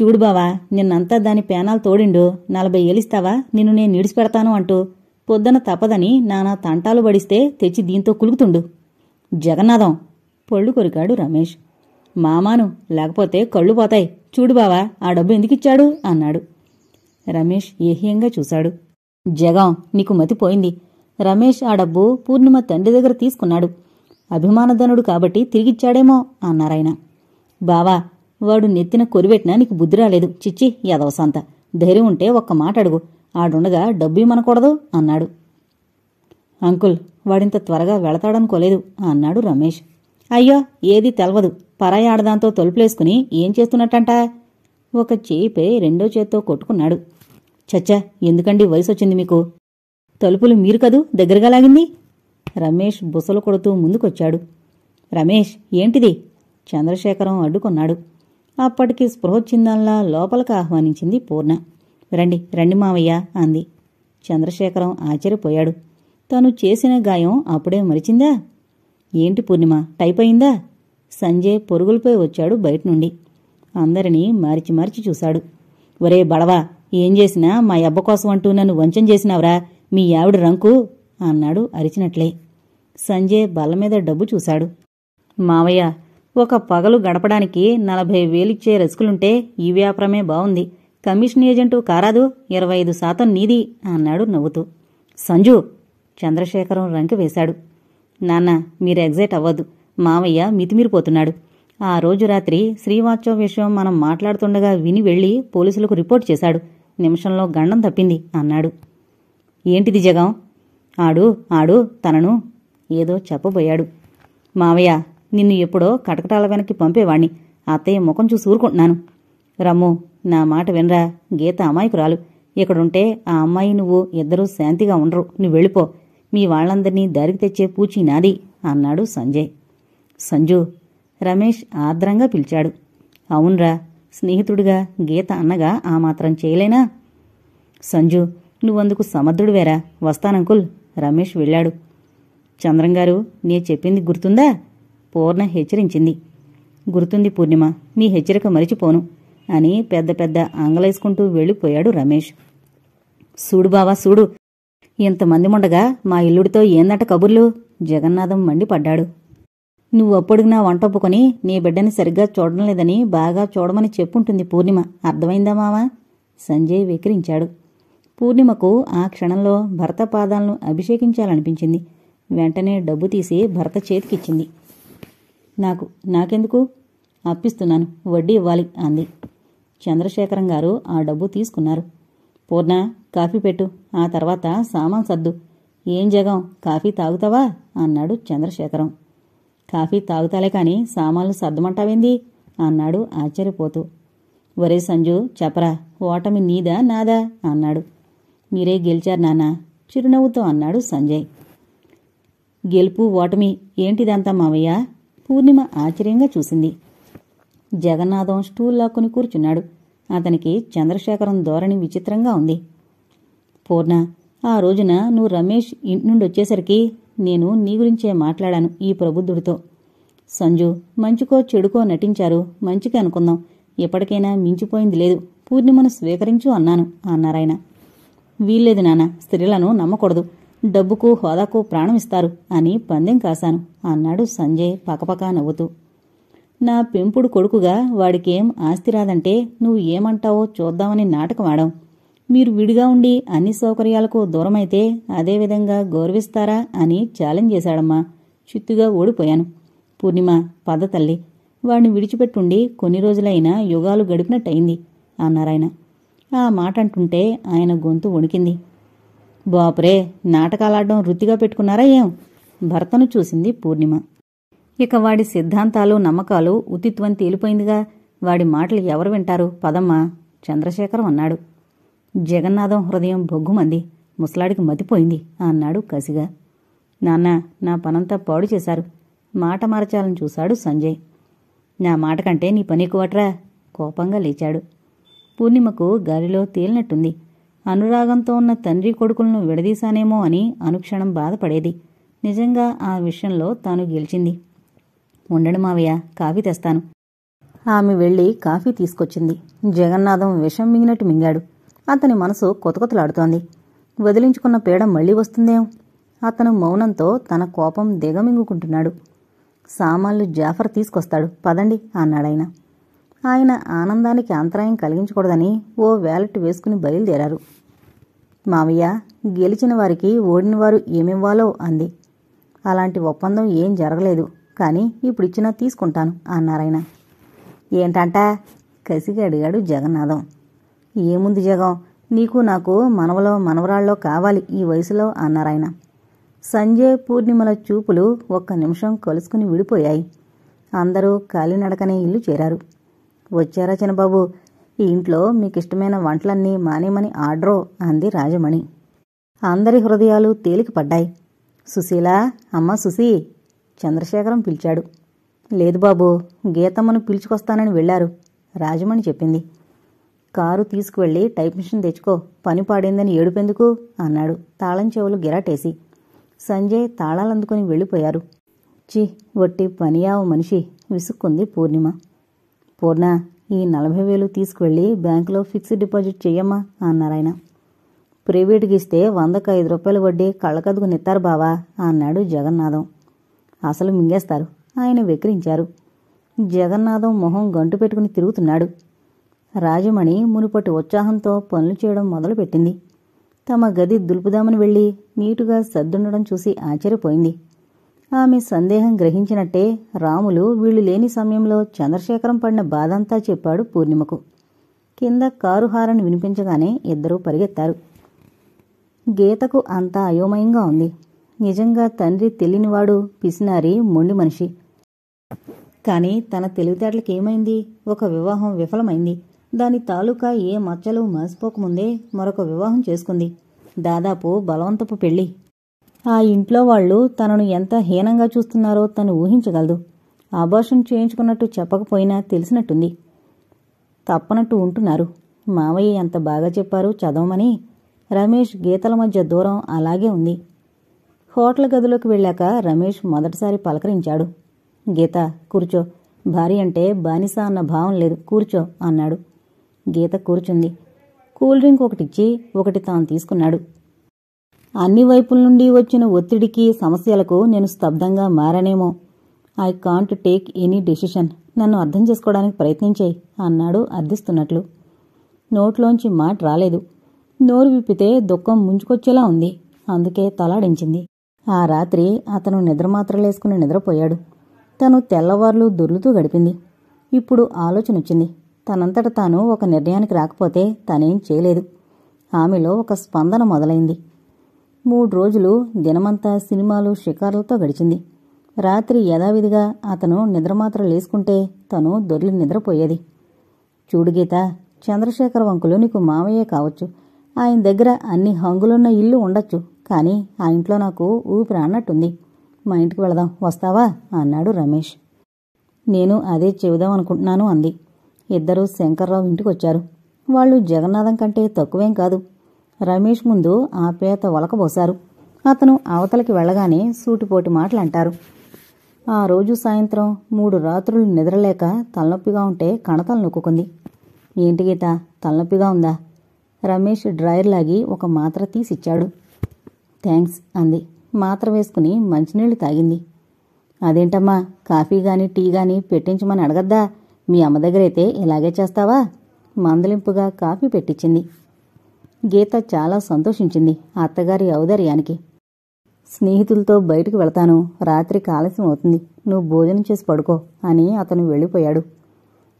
చూడు బావా, నిన్నంతా దాని పేనాలు తోడిండు 40 ఏలిస్తావా, నిన్ను నేను నిడిచిపెడతాను అంటూ పొద్దున తప్పదని నానా తంటాలు బడిస్తే తెచ్చి దీంతో కులుకుతుండు. జగన్నాథం పొళ్ళు కొరికాడు రమేష్. మామాను, లేకపోతే కళ్ళు పోతాయి. చూడు బావా, ఆ డబ్బు ఎందుకిచ్చాడు అన్నాడు. రమేష్ ఏహ్యంగా చూశాడు. జగం, నీకు మతిపోయింది. రమేష్ ఆ డబ్బు పూర్ణిమ తండ్రి దగ్గర తీసుకున్నాడు. అభిమానధనుడు కాబట్టి తిరిగిచ్చాడేమో అన్నారాయన. బావా, వాడు నెత్తిన కొరివెట్టినా నీకు బుద్ధి రాలేదు. చిచ్చి యదవసంత. ధైర్యం ఉంటే ఒక్క మాట అడుగు, ఆడుండగా డబ్బు ఇమ్మనకూడదు అన్నాడు. అంకుల్, వాడింత త్వరగా వెళతాడనుకోలేదు అన్నాడు రమేష్. అయ్యో, ఏదీ తెలవదు. పరాయి ఆడదాంతో తలుపులేసుకుని ఏం చేస్తున్నట్టంట? ఒక చేయిపై రెండో చేత్తో కొట్టుకున్నాడు. చచ్చా, ఎందుకండి వయసొచ్చింది మీకు? తలుపులు మీరు కదూ దగ్గరగా లాగింది. రమేష్ బుసలు కొడుతూ ముందుకొచ్చాడు. రమేష్, ఏంటిది? చంద్రశేఖరం అడ్డుకున్నాడు. అప్పటికి స్పృహొచ్చిందల్లా లోపలికి ఆహ్వానించింది పూర్ణ. రండి రండి మావయ్య అంది. చంద్రశేఖరం ఆశ్చర్యపోయాడు. తను చేసిన గాయం అప్పుడే మరిచిందా? ఏంటి పూర్ణిమ, టైప్ అయిందా? సంజయ్ పొరుగులపై వచ్చాడు బయటనుండి. అందరినీ మార్చి మార్చి చూశాడు. ఒరే బడవా, ఏం చేసినా మా అబ్బ కోసం అంటూ నన్ను వంచం చేసినావురా, మీ ఆవిడ రంకు అన్నాడు అరిచినట్లే. సంజయ్ బల్లమీద డబ్బు చూశాడు. మావయ్య, ఒక పగలు గడపడానికి 40,000 ఇచ్చే రసుకులుంటే ఈ వ్యాపారమే బావుంది. కమిషన్ ఏజెంటు కారాదు, 25% నీది అన్నాడు నవ్వుతూ. సంజు! చంద్రశేఖరం రంకి వేశాడు. నాన్న, మీరు ఎగ్జైట్ అవ్వద్దు. మావయ్య మితిమీరిపోతున్నాడు. ఆ రోజు రాత్రి శ్రీవాత్సవ విషయం మనం మాట్లాడుతుండగా విని వెళ్లి పోలీసులకు రిపోర్ట్ చేశాడు. నిమిషంలో గండం తప్పింది అన్నాడు. ఏంటిది జగం? ఆడు తనను ఏదో చెప్పబోయాడు. మావయ్య, నిన్ను ఎప్పుడో కటకటాల వెనక్కి పంపేవాణ్ణి. అత్తయ్య ముఖం చూసి ఊరుకుంటున్నాను. రమ్ము, నా మాట వినరా. గీత అమాయకురాలు. ఇక్కడుంటే ఆ అమ్మాయి నువ్వు ఇద్దరూ శాంతిగా ఉండరు. నువ్వు వెళ్ళిపో. మీ వాళ్లందర్నీ దారికి తెచ్చే పూచి నాది అన్నాడు సంజయ్. సంజు! రమేష్ ఆర్ద్రంగా పిలిచాడు. అవునరా, స్నేహితుడిగా గీత అన్నగా ఆ మాత్రం చేయలేనా? సంజు, నువ్వందుకు సమర్థుడివేరా. వస్తానంకుల్. రమేష్ వెళ్ళాడు. చంద్రంగారు, నే చెప్పింది గుర్తుందా? పూర్ణ హెచ్చరించింది. గుర్తుంది పూర్ణిమ, మీ హెచ్చరిక మరిచిపోను అని పెద్ద పెద్ద ఆంగలేసుకుంటూ వెళ్ళిపోయాడు రమేష్. సూడు బావా సూడు, ఇంతమంది ఉండగా మా ఇల్లుడితో ఏందట కబుర్లు? జగన్నాథం మండిపడ్డాడు. నువ్వప్పుడుగా వంటొప్పుకొని నీ బిడ్డని సరిగ్గా చూడడం లేదని బాగా చూడమని చెప్పుంటుంది పూర్ణిమ. అర్థమైందా మావా? సంజయ్ వెకిరించాడు. పూర్ణిమకు ఆ క్షణంలో భర్త పాదాలను అభిషేకించాలనిపించింది. వెంటనే డబ్బు తీసి భర్త చేతికిచ్చింది. నాకెందుకు? అప్పిస్తున్నాను, వడ్డీ ఇవ్వాలి అంది. చంద్రశేఖరం గారు ఆ డబ్బు తీసుకున్నారు. పూర్ణ, కాఫీ పెట్టు, ఆ తర్వాత సామాన్ సర్దు. ఏం జగం, కాఫీ తాగుతావా అన్నాడు చంద్రశేఖరం. కాఫీ తాగుతాలే కాని సామాన్లు సర్దమంటావేంది అన్నాడు ఆశ్చర్యపోతూ. ఒరే సంజు, చెప్పరా, ఓటమి నీదా నాదా అన్నాడు. మీరే గెలిచారు నాన్న, చిరునవ్వుతో అన్నాడు సంజయ్. గెలుపు ఓటమి ఏంటిదంతా మావయ్య? పూర్ణిమ ఆశ్చర్యంగా చూసింది. జగన్నాథం స్టూల్ లాక్కుని కూర్చున్నాడు. అతనికి చంద్రశేఖరం ధోరణి విచిత్రంగా ఉంది. పూర్ణ, ఆ రోజున నువ్వు రమేష్ ఇంటి నుండి వచ్చేసరికి నేను నీ గురించే మాట్లాడాను ఈ ప్రబుద్ధుడితో. సంజు, మంచికో చెడుకో నటించారు, మంచికి అనుకుందాం. ఎప్పటికైనా మించిపోయింది లేదు. పూర్ణిమను స్వీకరించు అన్నాను అన్నారాయన. వీల్లేదు నాన్న, స్త్రీలను నమ్మకూడదు. డబ్బుకు హోదాకు ప్రాణమిస్తారు అని పందెం కాశాను అన్నాడు సంజయ్ పకపకా నవ్వుతూ. నా పెంపుడు కొడుకుగా వాడికేం ఆస్తి రాదంటే నువ్వు ఏమంటావో చూద్దామని నాటకమాడావు. మీరు విడిగా ఉండి అన్ని సౌకర్యాలకు దూరమైతే అదేవిధంగా గౌరవిస్తారా అని ఛాలెంజ్ చేశాడమ్మా. చిత్తుగా ఓడిపోయాను. పూర్ణిమ, పద తల్లి, వాడిని విడిచిపెట్టుండి కొన్ని రోజులైనా యుగాలు గడిపినట్టయింది అన్నారాయన. ఆ మాట అంటుంటే ఆయన గొంతు వణికింది. బాపురే, నాటకాలాడడం వృత్తిగా పెట్టుకున్నారా ఏం? భర్తను చూసింది పూర్ణిమ. ఇక వాడి సిద్ధాంతాలు నమ్మకాలు ఉతిత్వం తేలిపోయిందిగా. వాడి మాటలు ఎవరు వింటారు? పదమ్మా చంద్రశేఖరం అన్నాడు. జగన్నాథం హృదయం బొగ్గుమంది. ముసలాడికి మతిపోయింది అన్నాడు కసిగా. నాన్న, నా పనంతా పాడు చేశారు. మాట మార్చాలని చూశాడు సంజయ్. నా మాట కంటే నీ పని ఎక్కువట్రా కోపంగా లేచాడు. పూర్ణిమకు గాలిలో తేలినట్టుంది. అనురాగంతో ఉన్న తండ్రి కొడుకులను విడదీశానేమో అని అనుక్షణం బాధపడేది. నిజంగా ఆ విషయంలో తాను గెలిచింది. ఉండండి మావయ్య, కాఫీ తెస్తాను. ఆమె వెళ్లి కాఫీ తీసుకొచ్చింది. జగన్నాథం విషం మింగినట్టు మింగాడు. అతని మనసు కొతకొతలాడుతోంది. వదిలించుకున్న పీడ మళ్లీ వస్తుందేం? అతను మౌనంతో తన కోపం దిగమింగుకుంటున్నాడు. సామాన్లు జాఫర్ తీసుకొస్తాడు, పదండి అన్నాడాయన. ఆయన ఆనందానికి అంతరాయం కలిగించకూడదని ఓ వ్యాలెట్ వేసుకుని బయలుదేరారు. మావయ్య, గెలిచిన వారికి ఓడినవారు ఏమివ్వాలో అంది. అలాంటి ఒప్పందం ఏం జరగలేదు, కానీ ఇప్పుడిచ్చినా తీసుకుంటాను అన్నారాయన. ఏంటంటా? కసిగా అడిగాడు జగన్నాథం. ఏముంది జగం, నీకు నాకు మనవలో మనవరాళ్ళో కావాలి ఈ వయసులో అన్నారాయన. సంజయ్ పూర్ణిమల చూపులు ఒక్క నిమిషం కలుసుకుని విడిపోయాయి. అందరూ కాలినడకనే ఇల్లు చేరారు. వచ్చారా చిన్నబాబు, ఈ ఇంట్లో మీకిష్టమైన వంటలన్నీ మానేమని ఆర్డరో అంది రాజమణి. అందరి హృదయాలు తేలికపడ్డాయి. సుశీలా, అమ్మ సుశీ, చంద్రశేఖరం పిలిచాడు. లేదు బాబూ, గీతమ్మను పిలుచుకొస్తానని వెళ్లారు, రాజమణి చెప్పింది. కారు తీసుకువెళ్లి టైప్ మిషన్ తెచ్చుకో, పని పాడిందని ఏడుపెందుకు అన్నాడు తాళం చెవులు గిరాటేసి. సంజయ్ తాళాలందుకుని వెళ్ళిపోయారు. చి, వట్టి పనియావు మనిషి విసుక్కుంది పూర్ణిమ. పూర్ణ, ఈ 40,000 తీసుకువెళ్లి బ్యాంకులో ఫిక్స్డ్ డిపాజిట్ చెయ్యమ్మా అన్నారాయన. ప్రైవేటుకి ఇస్తే 100కు 5 రూపాయలు వడ్డీ కళ్ళకదుకు నెత్తారు బావా అన్నాడు జగన్నాథం. అసలు మింగేస్తారు, ఆయన వెక్కిరించారు. జగన్నాథం మొహం గంటు పెట్టుకుని తిరుగుతున్నాడు. రాజమణి మునుపటి ఉత్సాహంతో పనులు చేయడం మొదలుపెట్టింది. తమ గది దులుపుదామని వెళ్లి నీటుగా సర్దుండడం చూసి ఆశ్చర్యపోయింది. ఆమె సందేహం గ్రహించినట్టే రాములు వీళ్లు లేని సమయంలో చంద్రశేఖరం పడిన బాధంతా చెప్పాడు పూర్ణిమకు. కింద కారు హారన్ వినిపించగానే ఇద్దరూ పరిగెత్తారు. గీతకు అంతా అయోమయంగా ఉంది. నిజంగా తండ్రి తెలియనివాడు, పిసినారి, మొండి మనిషి. కాని తన తెలివితేటలకేమైంది? ఒక వివాహం విఫలమైంది. దాని తాలూకా ఏ మచ్చలు మాసిపోకముందే మరొక వివాహం చేసుకుంది. దాదాపు బలవంతపు పెళ్లి. ఆ ఇంట్లో వాళ్లు తనను ఎంత హీనంగా చూస్తున్నారో తను ఊహించగలదు. అబార్షన్ చేయించుకున్నట్టు చెప్పకపోయినా తెలిసినట్టుంది. తప్పనట్టు ఉంటున్నారు. మావయ్య ఎంత బాగా చెప్పారు చదవమని. రమేష్ గీతల మధ్య దూరం అలాగే ఉంది. హోటల్ గదిలోకి వెళ్ళాక రమేష్ మొదటిసారి పలకరించాడు. గీత, కూర్చో. భార్య అంటే బానిస అన్న భావం లేదు, కూర్చో అన్నాడు. గీత కూర్చుంది. కూల్ డ్రింక్ ఒకటిచ్చి ఒకటి తాను తీసుకున్నాడు. అన్ని వైపుల నుండి వచ్చిన ఒత్తిడికి, సమస్యలకు నేను స్తబ్దంగా మారానేమో. I can't take any decision. నన్ను అర్థం చేసుకోవడానికి ప్రయత్నించేయి అన్నాడు అర్థిస్తున్నట్లు. నోట్లోంచి మాట రాలేదు. నోరు విప్పితే దుఃఖం ముంచుకొచ్చేలా ఉంది. అందుకే తలాడించింది. ఆ రాత్రి అతను నిద్రమాత్రలేసుకుని నిద్రపోయాడు. తను తెల్లవార్లు దొర్లుతూ గడిపింది. ఇప్పుడు ఆలోచనొచ్చింది. తనంతట తాను ఒక నిర్ణయానికి రాకపోతే తనేం చేయలేదు. ఆమెలో ఒక స్పందన మొదలైంది. 3 రోజులు దినమంతా సినిమాలు, షికార్లతో గడిచింది. రాత్రి యథావిధిగా అతను నిద్రమాత్రలేసుకుంటే తను దొర్లి నిద్రపోయేది. చూడు గీత, చంద్రశేఖర వంకులు నీకు మామయ్యే కావచ్చు. ఆయన దగ్గర అన్ని హంగులున్న ఇల్లు ఉండొచ్చు. కానీ ఆ ఇంట్లో నాకు ఊపిరి అన్నట్టుంది. మా ఇంటికి వెళదాం, వస్తావా అన్నాడు రమేష్. నేను అదే చెబుదామనుకుంటున్నాను అంది. ఇద్దరూ శంకర్రావు ఇంటికొచ్చారు. వాళ్లు జగన్నాథం కంటే తక్కువేం కాదు. రమేష్ ముందు ఆప్యాయత ఒలకబోశారు. అతను అవతలకి వెళ్లగానే సూటిపోటి మాటలంటారు. ఆ రోజు సాయంత్రం 3 రాత్రులు నిద్రలేక తలనొప్పిగా ఉంటే కణతలు నొక్కుంది. ఏంటి గీత, తలనొప్పిగా ఉందా? రమేష్ డ్రాయర్ లాగి ఒక మాత్ర తీసిచ్చాడు. థ్యాంక్స్ అంది. మాత్ర వేసుకుని మంచినీళ్లు తాగింది. అదేంటమ్మా, కాఫీ గాని టీ గాని పెట్టించమని అడగద్దా? మీ అమ్మ దగ్గరైతే ఇలాగే చేస్తావా? మందలింపుగా కాఫీ పెట్టించింది. గీత చాలా సంతోషించింది అత్తగారి ఔదార్యానికి. స్నేహితులతో బయటికి వెళతాను, రాత్రికి ఆలస్యం అవుతుంది, నువ్వు భోజనం చేసి పడుకో అని అతను వెళ్ళిపోయాడు.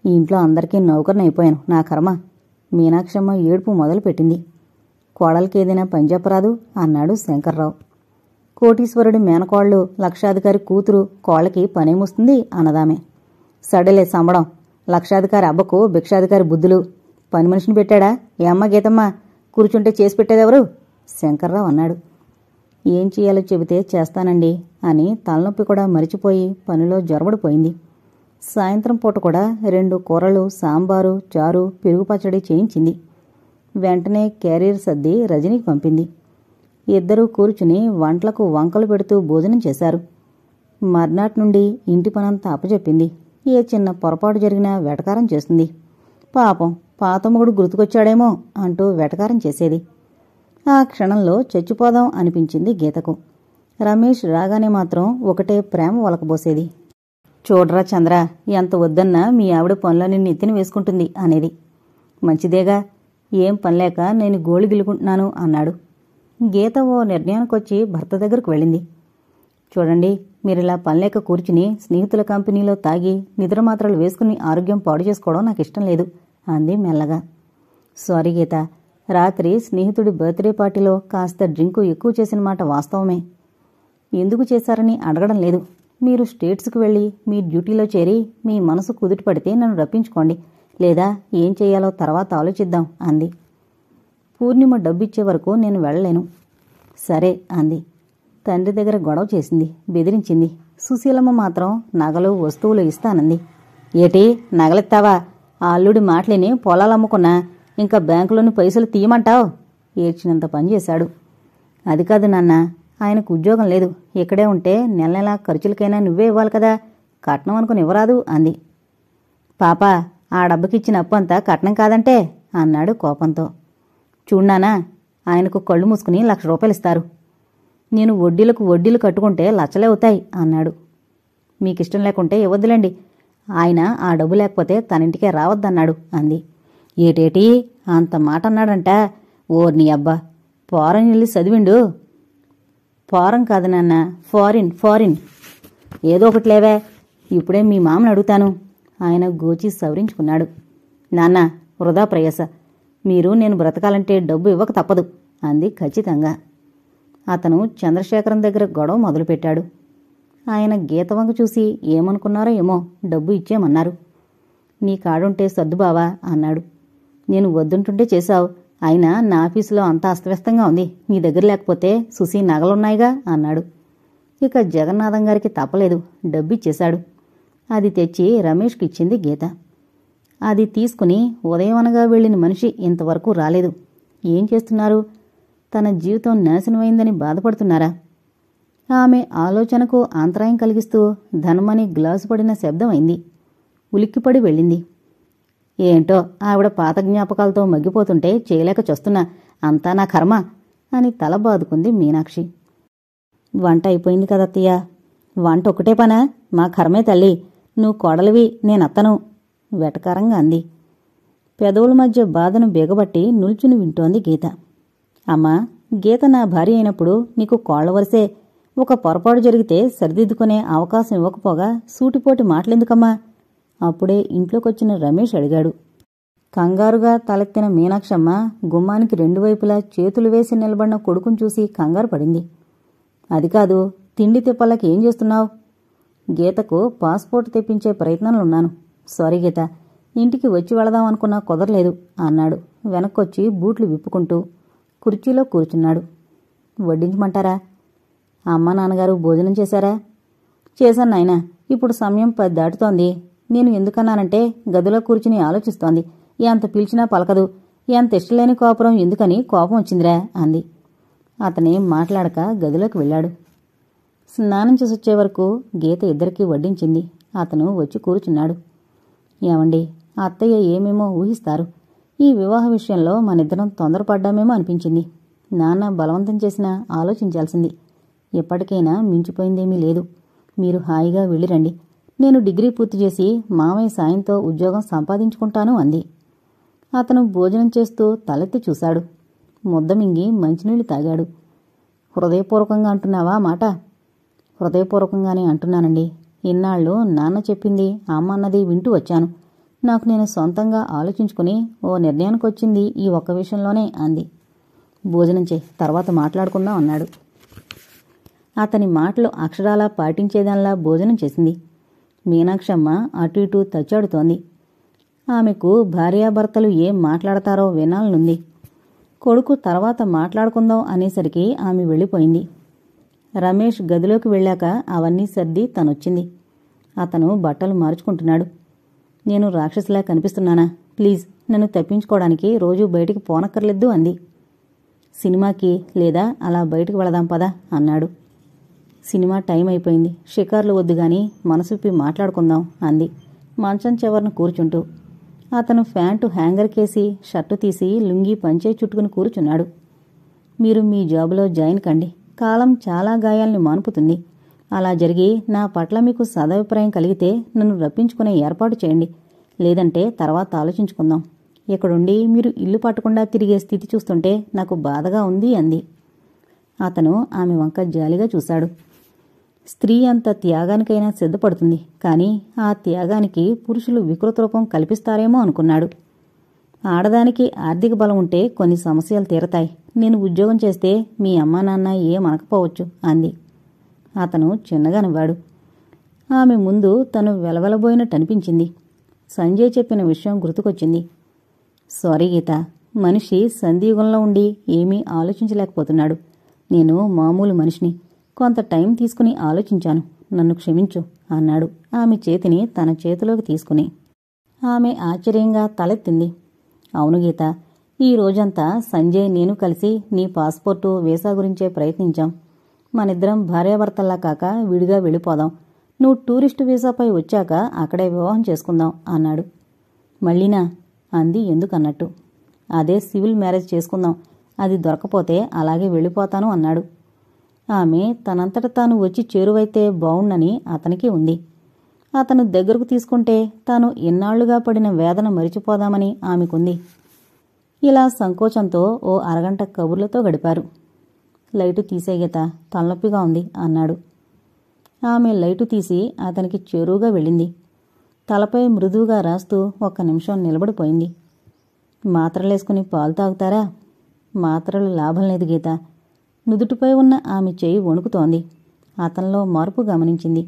ఈ ఇంట్లో అందరికీ నౌకర్నైపోయాను, నా కర్మ. మీనాక్షమ్మ ఏడుపు మొదలుపెట్టింది. కోడలికేదైనా పని చెప్పరాదు అన్నాడు శంకర్రావు. కోటీశ్వరుడి మేనకోళ్లు, లక్షాధికారి కూతురు, కోళ్లకి పనేమొస్తుంది అన్నదామే. సడలే సంబడం. లక్షాధికారి అబ్బకు భిక్షాధికారి బుద్ధులు. పని మనిషిని పెట్టాడా? ఏ అమ్మ గీతమ్మ, కూర్చుంటే చేసి పెట్టేదెవరు? శంకర్రావు అన్నాడు. ఏం చెయ్యాలో చెబితే చేస్తానండి అని తలనొప్పి కూడా మరిచిపోయి పనిలో జొరబడిపోయింది. సాయంత్రం పూట కూడా 2 కూరలు, సాంబారు, చారు, పెరుగు పచ్చడి చేయించింది. వెంటనే క్యారియర్ సర్ది రజనీకి పంపింది. ఇద్దరూ కూర్చుని వంటలకు వంకలు పెడుతూ భోజనం చేశారు. మర్నాటి నుండి ఇంటి పనంతా అప్పచెప్పింది. ఏ చిన్న పొరపాటు జరిగినా వెటకారం చేస్తుంది. పాపం పాత మొగుడు గుర్తుకొచ్చాడేమో అంటూ వెటకారం చేసేది. ఆ క్షణంలో చచ్చిపోదాం అనిపించింది గీతకు. రమేష్ రాగానే మాత్రం ఒకటే ప్రేమ ఒలకబోసేది. చూడరా చంద్ర, ఎంత వద్దన్నా మీ ఆవిడ పనులని నెత్తిన వేసుకుంటుంది అనేది. మంచిదేగా, ఏం పనిలేక నేను గోళి గిలుకుంటున్నాను అన్నాడు. గీత ఓ నిర్ణయానికొచ్చి భర్త దగ్గరకు వెళ్ళింది. చూడండి, మీరిలా పనిలేక కూర్చుని స్నేహితుల కంపెనీలో తాగి నిద్రమాత్రలు వేసుకుని ఆరోగ్యం పాడు చేసుకోవడం నాకు ఇష్టం లేదు అంది మెల్లగా. సారీ గీత, రాత్రి స్నేహితుడి బర్త్డే పార్టీలో కాస్త డ్రింకు ఎక్కువ చేసిన మాట వాస్తవమే. ఎందుకు చేశారని అడగడం లేదు. మీరు స్టేట్స్కి వెళ్ళి మీ డ్యూటీలో చేరి మీ మనసు కుదుట పడితే నన్ను రప్పించుకోండి, లేదా ఏం చేయాలో తర్వాత ఆలోచిద్దాం అంది. పూర్ణిమ డబ్బిచ్చే వరకు నేను వెళ్ళలేను. సరే అంది. తండ్రి దగ్గర గొడవ చేసింది, బెదిరించింది. సుశీలమ్మ మాత్రం నగలు వస్తువులు ఇస్తానంది. ఏటి నగలెత్తావా? ఆ అల్లుడి మాటలిని పొలాలమ్ముకున్నా ఇంకా బ్యాంకులోని పైసలు తీయమంటావు? ఏడ్చినంత పనిచేశాడు. అది కాదు నాన్న, ఆయనకు ఉద్యోగం లేదు. ఇక్కడే ఉంటే నెల నెలా ఖర్చులకైనా నువ్వే ఇవ్వాలి కదా, కట్నం అనుకుని ఇవ్వరాదు అంది. పాప, ఆ డబ్బుకిచ్చిన అప్పు అంతా కట్నం కాదంటే అన్నాడు కోపంతో. చూడ్నానా, ఆయనకు కళ్ళు మూసుకుని 1,00,000 రూపాయలు ఇస్తారు. నేను వడ్డీలకు వడ్డీలు కట్టుకుంటే లచ్చలే అవుతాయి అన్నాడు. మీకిష్టం లేకుంటే ఇవ్వద్దులేండి, ఆయన ఆ డబ్బు లేకపోతే తనింటికే రావద్దన్నాడు అంది. ఏటేటి అంత మాట అన్నాడంట? ఓర్ని అబ్బా, ఫారెన్ వెళ్ళి చదివిండు. ఫారెన్ కాదు నాన్న, ఫారిన్. ఏదో ఒకటి లేవే, ఇప్పుడే మీ మామని అడుగుతాను. ఆయన గోచి సవరించుకున్నాడు. నాన్న, వృధా ప్రయాస. మీరు నేను బ్రతకాలంటే డబ్బు ఇవ్వక తప్పదు అంది ఖచ్చితంగా. అతను చంద్రశేఖరం దగ్గర గొడవ మొదలుపెట్టాడు. ఆయన గీత వంక చూసి ఏమనుకున్నారో ఏమో, డబ్బు ఇచ్చేమన్నారు. నీ కాడుంటే సర్దుబావా అన్నాడు. నేను వద్దుంటుంటే చేశావు, అయినా నా ఆఫీసులో అంతా అస్తవ్యస్తంగా ఉంది. నీ దగ్గర లేకపోతే సుశీ నగలున్నాయిగా అన్నాడు. ఇక జగన్నాథం గారికి తప్పలేదు, డబ్బిచ్చేశాడు. అది తెచ్చి రమేష్కి ఇచ్చింది గీత. అది తీసుకుని ఉదయమనగా వెళ్ళిన మనిషి ఇంతవరకు రాలేదు. ఏం చేస్తున్నారు? తన జీవితం నాశనమైందని బాధపడుతున్నారా? ఆమె ఆలోచనకు అంతరాయం కలిగిస్తూ ధనమని గ్లాసు పడిన శబ్దం అయింది. ఉలిక్కిపడి వెళ్ళింది. ఏంటో ఆవిడ పాత జ్ఞాపకాలతో మగ్గిపోతుంటే చేయలేక చస్తున్నా, అంతా నా కర్మ అని తల బాదుకుంది మీనాక్షి. వంట అయిపోయింది కదత్తయ్య. వంట ఒకటే పనా? మా కర్మే తల్లి, నువ్వు కోడలివి, నేనత్తను వెటకారంగా అంది. పెదవుల మధ్య బాధను బిగబట్టి నిల్చుని వింటోంది గీత. అమ్మా, గీత నా భార్య అయినప్పుడు నీకు కోళ్ల వరసే. ఒక పొరపాటు జరిగితే సరిదిద్దుకునే అవకాశం ఇవ్వకపోగా సూటిపోటి మాటలెందుకమ్మా? అప్పుడే ఇంట్లోకొచ్చిన రమేష్ అడిగాడు. కంగారుగా తలెత్తిన మీనాక్షమ్మ గుమ్మానికి 2 వైపులా చేతులు వేసి నిలబడిన కొడుకును చూసి కంగారు పడింది. అది కాదు, తిండి తిప్పలకి ఏం చేస్తున్నావు? గీతకు పాస్పోర్ట్ తెప్పించే ప్రయత్నంలోన్నాను. సారీ గీత, ఇంటికి వచ్చి వెళదామనుకున్నా కుదరలేదు అన్నాడు వెనక్కొచ్చి బూట్లు విప్పుకుంటూ. కుర్చీలో కూర్చున్నాడు. వడ్డించమంటారా? అమ్మ నాన్నగారు భోజనం చేశారా? చేశాను నాయనా, ఇప్పుడు సమయం 10 దాటుతోంది. నేను ఎందుకన్నానంటే గదిలో కూర్చుని ఆలోచిస్తోంది. ఎంత పిలిచినా పలకదు. ఎంత ఇష్టలేని కోపరం ఎందుకని కోపం వచ్చిందిరా అంది. అతనేం మాట్లాడక గదిలోకి వెళ్ళాడు. స్నానం చేసొచ్చే వరకు గీత ఇద్దరికీ వడ్డించింది. అతను వచ్చి కూర్చున్నాడు. ఏమండి, అత్తయ్య ఏమేమో ఊహిస్తారు. ఈ వివాహ విషయంలో మనిద్దరం తొందరపడ్డామేమో అనిపించింది. నాన్న బలవంతం చేసినా ఆలోచించాల్సింది. ఎప్పటికైనా మించిపోయిందేమీ లేదు. మీరు హాయిగా వెళ్ళిరండి. నేను డిగ్రీ పూర్తి చేసి మామయ్య సాయంతో ఉద్యోగం సంపాదించుకుంటాను అంది. అతను భోజనం చేస్తూ తలెత్తి చూశాడు. ముద్ద మింగి మంచినీళ్లు తాగాడు. హృదయపూర్వకంగా అంటున్నావా మాట? హృదయపూర్వకంగానే అంటున్నానండి. ఇన్నాళ్ళు నాన్న చెప్పింది అమ్మ అన్నది వింటూ వచ్చాను. నాకు నేను సొంతంగా ఆలోచించుకుని ఓ నిర్ణయానికొచ్చింది ఈ ఒక్క విషయంలోనే అంది. భోజనం చేయి, తర్వాత మాట్లాడుకుందాం అన్నాడు. అతని మాటలు అక్షరాలా పాటించేదానిలా భోజనం చేసింది. మీనాక్షమ్మ అటు ఇటు తచ్చాడుతోంది. ఆమెకు భార్యాభర్తలు ఏం మాట్లాడతారో వినాలనుంది. కొడుకు తర్వాత మాట్లాడుకుందాం అనేసరికి ఆమె వెళ్ళిపోయింది. రమేష్ గదిలోకి వెళ్ళాక అవన్నీ సర్ది తనొచ్చింది. అతను బట్టలు మార్చుకుంటున్నాడు. నేను రాక్షసిలా కనిపిస్తున్నానా? ప్లీజ్, నన్ను తప్పించుకోవడానికి రోజూ బయటికి పోనక్కర్లేదు అంది. సినిమాకి లేదా అలా బయటికి వెళదాం పదా అన్నాడు. సినిమా టైం అయిపోయింది, షికార్లు వద్దుగాని మనసుప్పి మాట్లాడుకుందాం అంది. మంచం చివరను కూర్చుంటూ. అతను ప్యాంటు హ్యాంగర్కేసి షర్టు తీసి లుంగీ పంచే చుట్టుకుని కూర్చున్నాడు. మీరు మీ జాబులో జాయిన్ కండి. కాలం చాలా గాయాల్ని మాన్పుతుంది. అలా జరిగి నా పట్ల మీకు సదభిప్రాయం కలిగితే నన్ను రప్పించుకునే ఏర్పాటు చేయండి. లేదంటే తర్వాత ఆలోచించుకుందాం. ఇక్కడుండి మీరు ఇల్లు పట్టకుండా తిరిగే స్థితి చూస్తుంటే నాకు బాధగా ఉంది అంది. అతను ఆమె వంక జాలిగా చూశాడు. స్త్రీ అంత త్యాగానికైనా సిద్ధపడుతుంది. కానీ ఆ త్యాగానికి పురుషులు వికృతరూపం కల్పిస్తారేమో అనుకున్నాడు. ఆడదానికి ఆర్థిక బలం ఉంటే కొన్ని సమస్యలు తీరతాయి. నేను ఉద్యోగం చేస్తే మీ అమ్మా నాన్న ఏమనకపోవచ్చు అంది. అతను చిన్నగా నవ్వాడు. ఆమె ముందు తను వెలవెలబోయినట్టనిపించింది. సంజయ్ చెప్పిన విషయం గుర్తుకొచ్చింది. సారీ గీత, మనిషి సంధియుగంలో ఉండి ఏమీ ఆలోచించలేకపోతున్నాడు. నేను మామూలు మనిషిని. కొంత టైం తీసుకుని ఆలోచించాను. నన్ను క్షమించు అన్నాడు ఆమె చేతిని తన చేతిలోకి తీసుకుని. ఆమె ఆశ్చర్యంగా తలెత్తింది. అవును గీత, ఈ రోజంతా సంజయ్ నేను కలిసి నీ పాస్పోర్టు వీసా గురించే ప్రయత్నించాం. మనిద్దరం భార్యాభర్తల్లా కాక విడిగా వెళ్ళిపోదాం. నువ్వు టూరిస్టు వీసాపై వచ్చాక అక్కడే వివాహం చేసుకుందాం అన్నాడు. మళ్ళీనా అంది ఎందుకన్నట్టు. అదే సివిల్ మ్యారేజ్ చేసుకుందాం. అది దొరకపోతే అలాగే వెళ్ళిపోతాను అన్నాడు. ఆమె తనంతట తాను వచ్చి చేరువైతే బావుండని అతనికి ఉంది. అతను దగ్గరకు తీసుకుంటే తాను ఎన్నాళ్లుగా పడిన వేదన మరిచిపోదామని ఆమెకుంది. ఇలా సంకోచంతో ఓ అరగంట కబుర్లతో గడిపారు. లైటు తీసేగీత, తలనొప్పిగా ఉంది అన్నాడు. ఆమె లైటు తీసి అతనికి చేరువుగా వెళ్ళింది. తలపై మృదువుగా రాస్తూ 1 నిమిషం నిలబడిపోయింది. మాత్రలేసుకుని పాలు తాగుతారా? మాత్రలు లాభం లేదు గీత. నుదుటిపై ఉన్న ఆమె చేయి వణుకుతోంది. అతనిలో మార్పు గమనించింది.